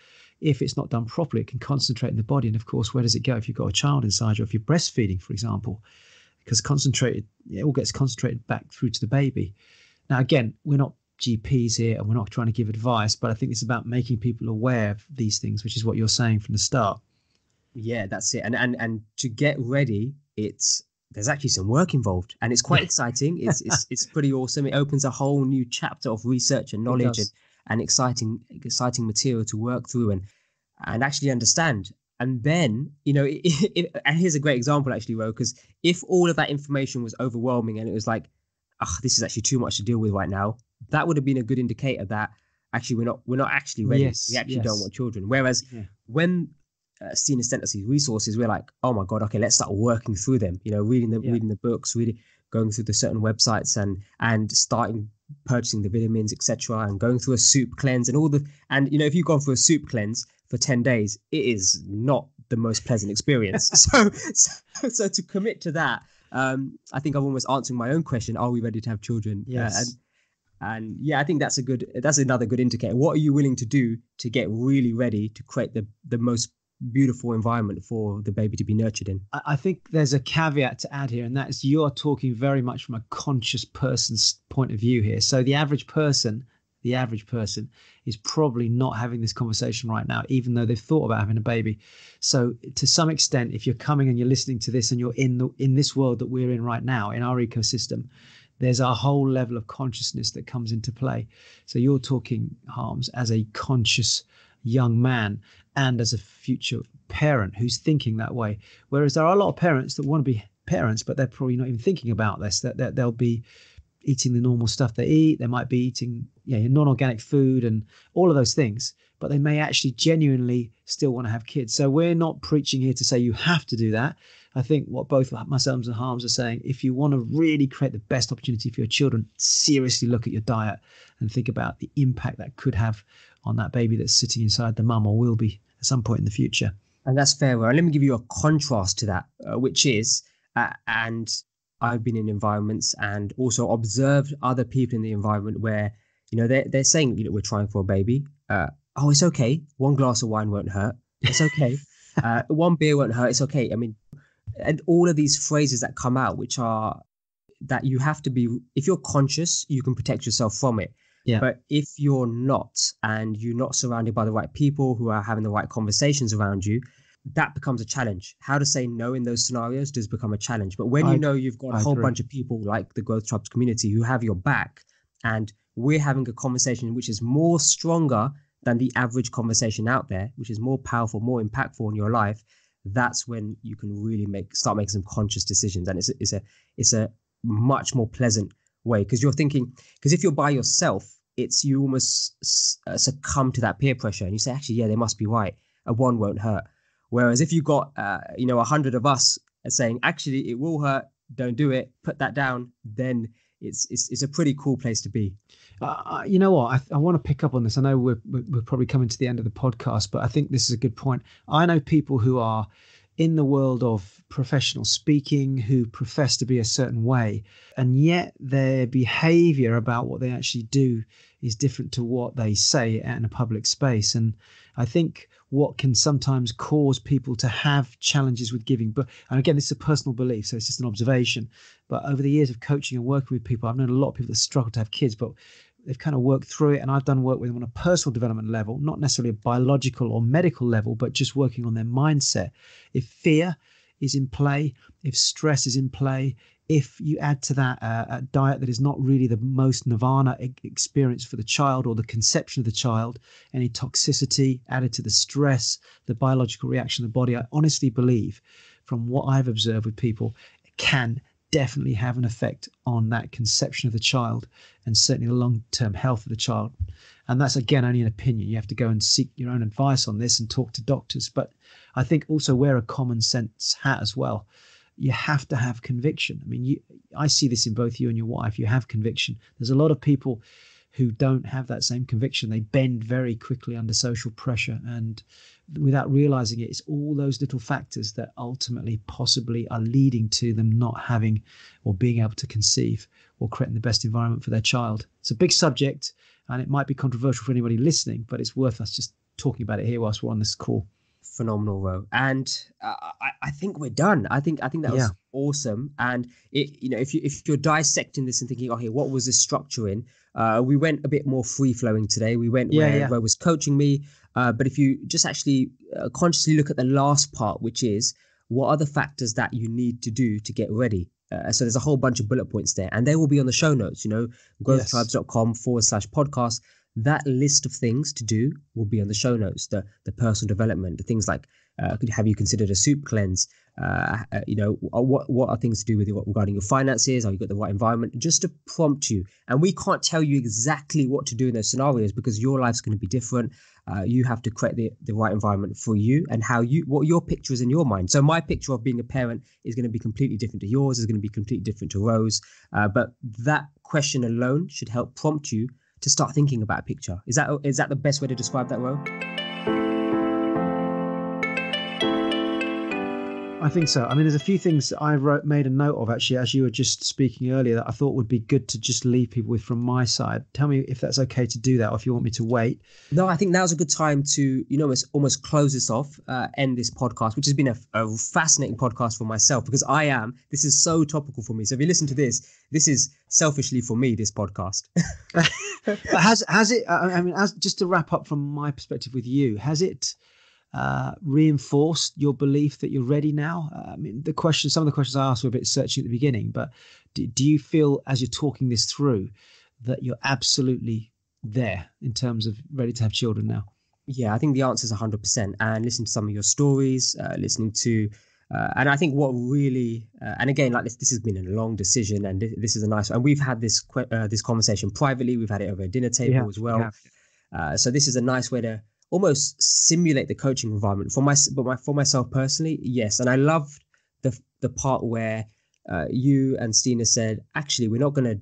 if it's not done properly, it can concentrate in the body. And of course, where does it go if you've got a child inside you, or if you're breastfeeding, for example? Because it all gets concentrated back through to the baby. Now, again, we're not GPs here, and we're not trying to give advice, but I think it's about making people aware of these things, which is what you're saying from the start. Yeah, that's it. And to get ready, there's actually some work involved, and it's quite exciting. It's pretty awesome. It opens a whole new chapter of research and knowledge and exciting material to work through and actually understand. And then, and here's a great example actually, Ro, because if all of that information was overwhelming and it was like, this is actually too much to deal with right now, that would have been a good indicator that actually we're not actually ready. Yes, we actually don't want children. Whereas when Stina sent us these resources, we're like, oh my God, okay, let's start working through them, reading the books, really going through the certain websites and starting purchasing the vitamins, etc., and going through a soup cleanse and if you've gone through a soup cleanse for 10 days, it is not the most pleasant experience. so to commit to that, I think I'm almost answering my own question, are we ready to have children? Yes. And I think that's another good indicator. What are you willing to do to get really ready to create the most beautiful environment for the baby to be nurtured in? I think there's a caveat to add here, and that is you're talking very much from a conscious person's point of view here. So the average person is probably not having this conversation right now, even though they've thought about having a baby. So to some extent, if you're coming and you're listening to this and you're in this world that we're in right now, in our ecosystem, there's a whole level of consciousness that comes into play. So you're talking, Harms, as a conscious young man and as a future parent who's thinking that way. Whereas there are a lot of parents that want to be parents, but they're probably not even thinking about this, that they'll be eating the normal stuff they eat. They might be eating non-organic food and all of those things, but they may actually genuinely still want to have kids. So we're not preaching here to say you have to do that. I think what both myself and Harms are saying, if you want to really create the best opportunity for your children, seriously look at your diet and think about the impact that could have on that baby that's sitting inside the mum, or will be at some point in the future. And that's fair. Well, let me give you a contrast to that, which is, and I've been in environments and also observed other people in the environment where, they're saying, we're trying for a baby. It's okay. One glass of wine won't hurt. It's okay. One beer won't hurt. It's okay. I mean, and all of these phrases that come out, which are that you have to be, if you're conscious, you can protect yourself from it. Yeah. But if you're not, and you're not surrounded by the right people who are having the right conversations around you, that becomes a challenge. How to say no in those scenarios does become a challenge. But when I you agree. know you've got a I whole agree. bunch of people like the Growth Tribes community who have your back, and we're having a conversation which is more stronger than the average conversation out there, which is more powerful, more impactful in your life, that's when you can really start making some conscious decisions. And it's a much more pleasant way, because you're thinking, because if you're by yourself, it's you almost succumb to that peer pressure, and you say, actually, yeah, they must be right. A one won't hurt. Whereas if you got 100 of us saying, actually, it will hurt, don't do it, put that down, then it's a pretty cool place to be. You know what? I want to pick up on this. I know we're probably coming to the end of the podcast, but I think this is a good point. I know people who are in the world of professional speaking who profess to be a certain way, and yet their behavior about what they actually do is different to what they say in a public space. And I think what can sometimes cause people to have challenges with giving, and again, this is a personal belief, so it's just an observation, but over the years of coaching and working with people, I've known a lot of people that struggle to have kids, but they've kind of worked through it. And I've done work with them on a personal development level, not necessarily a biological or medical level, but just working on their mindset. If fear is in play, if stress is in play, if you add to that a diet that is not really the most nirvana experience for the child, or the conception of the child, any toxicity added to the stress, the biological reaction of the body, I honestly believe, from what I've observed with people, it can definitely have an effect on that conception of the child, and certainly the long-term health of the child. And that's, again, only an opinion. You have to go and seek your own advice on this and talk to doctors. But I think also wear a common sense hat as well. You have to have conviction. I mean, I see this in both you and your wife. You have conviction. There's a lot of people who don't have that same conviction. They bend very quickly under social pressure, and without realizing it, it's all those little factors that ultimately possibly are leading to them not having or being able to conceive or creating the best environment for their child. It's a big subject, and it might be controversial for anybody listening, but it's worth us just talking about it here whilst we're on this call. Phenomenal, Ro. And I think we're done. I think that was awesome. And if you're dissecting this and thinking, okay, what was the structure in? We went a bit more free flowing today. We went where Ro was coaching me. But if you just actually consciously look at the last part, which is what are the factors that you need to do to get ready? So there's a whole bunch of bullet points there, and they will be on the show notes, growthtribes.com/podcast. That list of things to do will be on the show notes. The personal development, the things like, have you considered a soup cleanse? What are things to do with regarding your finances? Are you got the right environment? Just to prompt you. And we can't tell you exactly what to do in those scenarios, because your life's going to be different. You have to create the right environment for you, and what your picture is in your mind. So my picture of being a parent is going to be completely different to yours, is going to be completely different to Rose. But that question alone should help prompt you to start thinking about a picture. Is that the best way to describe that, Ro? I think so. I mean, there's a few things I made a note of, actually, as you were just speaking earlier, that I thought would be good to just leave people with from my side. Tell me if that's okay to do that, or if you want me to wait. No, I think now's a good time to, almost close this off, end this podcast, which has been a fascinating podcast for myself, because this is so topical for me. So if you listen to this is selfishly for me, this podcast. But has it, I mean, just to wrap up from my perspective with you, has it reinforced your belief that you're ready now? I mean, some of the questions I asked were a bit searching at the beginning, but do you feel, as you're talking this through, that you're absolutely there in terms of ready to have children now? Yeah, I think the answer is 100%. And listening to some of your stories, and I think what really, and again, like this has been a long decision, and this is a nice one. And we've had this conversation privately. We've had it over a dinner table as well. So this is a nice way to almost simulate the coaching environment for myself personally. Yes. And I loved the part where you and Stina said, actually, we're not going to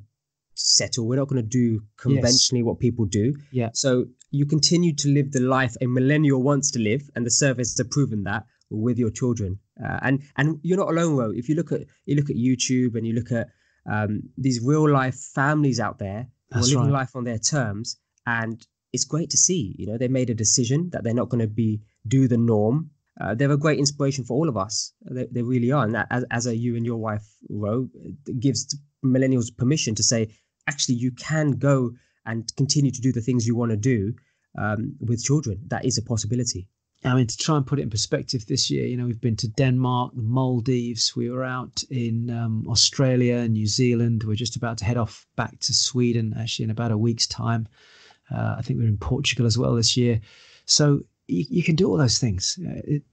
settle. We're not going to do conventionally what people do. Yeah. So you continue to live the life a millennial wants to live, and the surveys have proven that with your children. And you're not alone, Ro. If you look at YouTube, and you look at these real life families out there who are living life on their terms, and it's great to see. They made a decision that they're not going to do the norm. They're a great inspiration for all of us. They really are. And that, as you and your wife, Ro, gives millennials permission to say, actually, you can go and continue to do the things you want to do with children. That is a possibility. I mean, to try and put it in perspective, this year, you know, we've been to Denmark, the Maldives. We were out in Australia and New Zealand. We're just about to head off back to Sweden, actually, in about a week's time. I think we're in Portugal as well this year. So you can do all those things.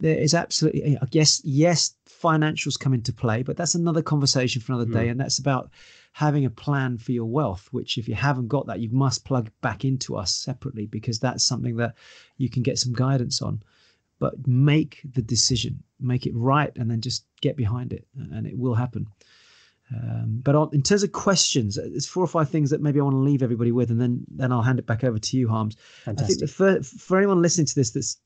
There is absolutely, I guess, yes, financials come into play, but that's another conversation for another day. And that's about having a plan for your wealth, which if you haven't got that, you must plug back into us separately, because that's something that you can get some guidance on. But make the decision, make it right, and then just get behind it, and it will happen. But in terms of questions, there's 4 or 5 things that maybe I want to leave everybody with, and then I'll hand it back over to you, Harms. Fantastic. I think for anyone listening to this that's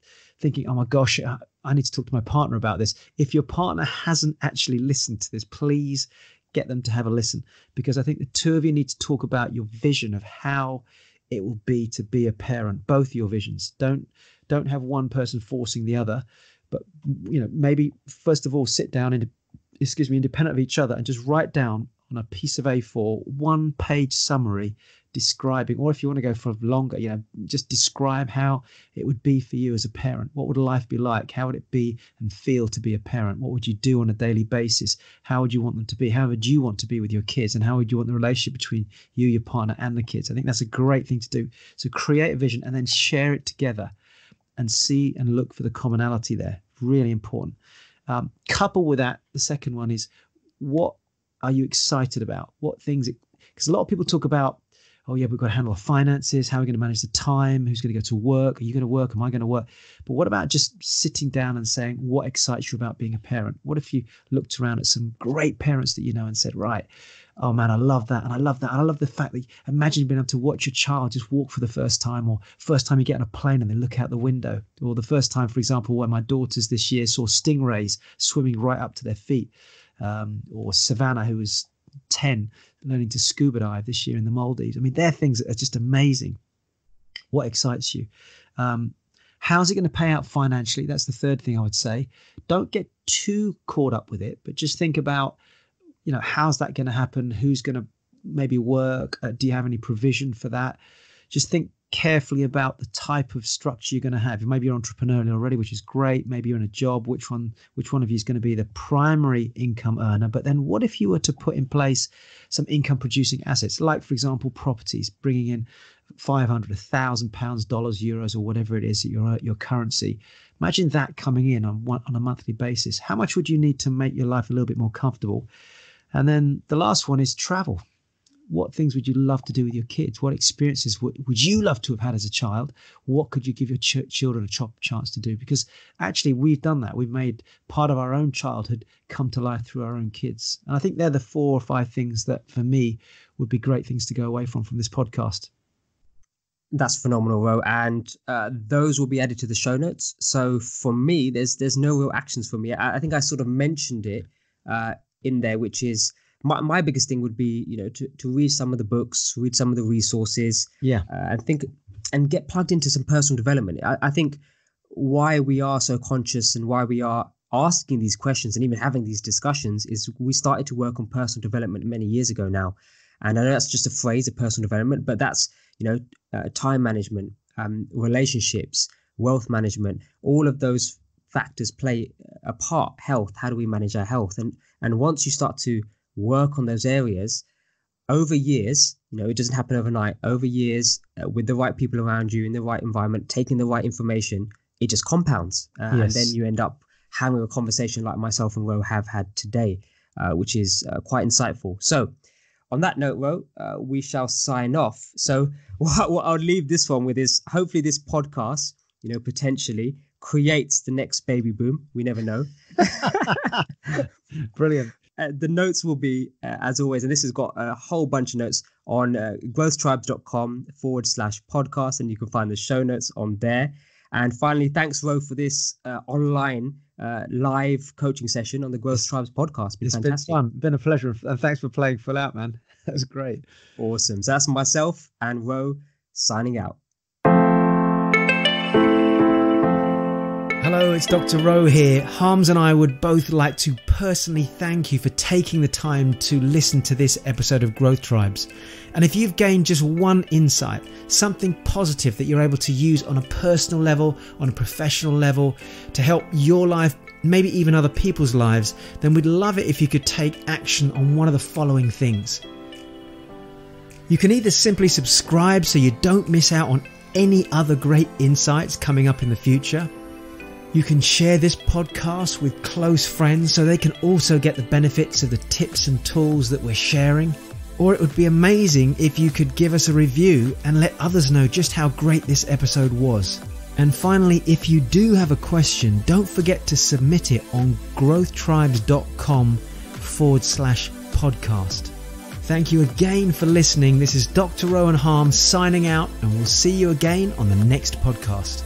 thinking, oh my gosh, I need to talk to my partner about this. If your partner hasn't actually listened to this, please get them to have a listen, because I think the two of you need to talk about your vision of how it will be to be a parent, both your visions. Don't have one person forcing the other, but maybe first of all sit down independent of each other, and just write down on a piece of A4 1-page summary describing, or if you want to go for longer, just describe how it would be for you as a parent. What would life be like? How would it be and feel to be a parent? What would you do on a daily basis? How would you want them to be? How would you want to be with your kids? And how would you want the relationship between you, your partner, and the kids? I think that's a great thing to do. So create a vision and then share it together and see and look for the commonality there. Really important. Coupled with that, the second one is, what are you excited about? What things, because a lot of people talk about, oh yeah, we've got to handle our finances. How are we going to manage the time? Who's going to go to work? Are you going to work? Am I going to work? But what about just sitting down and saying, what excites you about being a parent? What if you looked around at some great parents that you know and said, right, oh man, I love that. And I love that. And I love the fact that imagine being able to watch your child just walk for the first time, or first time you get on a plane and they look out the window, or the first time, for example, when my daughters this year saw stingrays swimming right up to their feet, or Savannah, who was 10, learning to scuba dive this year in the Maldives. I mean, they're things that are just amazing. What excites you? How's it going to pay out financially? That's the third thing I would say. Don't get too caught up with it, but just think about, how's that going to happen? Who's going to maybe work? Do you have any provision for that? Just think carefully about the type of structure you're going to have. Maybe you're entrepreneurial already, which is great. Maybe you're in a job. Which one of you is going to be the primary income earner? But then what if you were to put in place some income producing assets, like, for example, properties, bringing in £500, £1,000, dollars, euros, or whatever it is, your currency. Imagine that coming in on a monthly basis. How much would you need to make your life a little bit more comfortable? And then the last one is travel. What things would you love to do with your kids? What experiences would you love to have had as a child? What could you give your children a chance to do? Because actually we've done that. We've made part of our own childhood come to life through our own kids. And I think they're the 4 or 5 things that for me would be great things to go away from this podcast. That's phenomenal, Ro. And those will be added to the show notes. So for me, there's no real actions for me. I think I sort of mentioned it in there, which is my biggest thing would be, to read some of the books, read some of the resources, and get plugged into some personal development. I think why we are so conscious and why we are asking these questions and even having these discussions is we started to work on personal development many years ago now. And I know that's just a phrase of personal development, but that's, time management, relationships, wealth management, all of those factors play a part. Health, how do we manage our health? And once you start to work on those areas over years, it doesn't happen overnight, over years, with the right people around you in the right environment, taking the right information, it just compounds. Yes. And then you end up having a conversation like myself and Ro have had today, which is quite insightful. So on that note, Ro, we shall sign off. So what I'll leave this one with is hopefully this podcast, potentially creates the next baby boom. We never know. Brilliant. The notes will be, as always, and this has got a whole bunch of notes on growthtribes.com/podcast, and you can find the show notes on there. And finally, thanks, Ro, for this online live coaching session on the Growth Tribes podcast. It's fantastic. Been fun. Been a pleasure. And thanks for playing full out, man. That was great. Awesome. So that's myself and Ro signing out. Hello, it's Dr. Rowe here. Harms and I would both like to personally thank you for taking the time to listen to this episode of Growth Tribes. And if you've gained just one insight, something positive that you're able to use on a personal level, on a professional level, to help your life, maybe even other people's lives, then we'd love it if you could take action on one of the following things. You can either simply subscribe so you don't miss out on any other great insights coming up in the future. You can share this podcast with close friends so they can also get the benefits of the tips and tools that we're sharing. Or it would be amazing if you could give us a review and let others know just how great this episode was. And finally, if you do have a question, don't forget to submit it on growthtribes.com/podcast. Thank you again for listening. This is Dr. Rowan Harms signing out, and we'll see you again on the next podcast.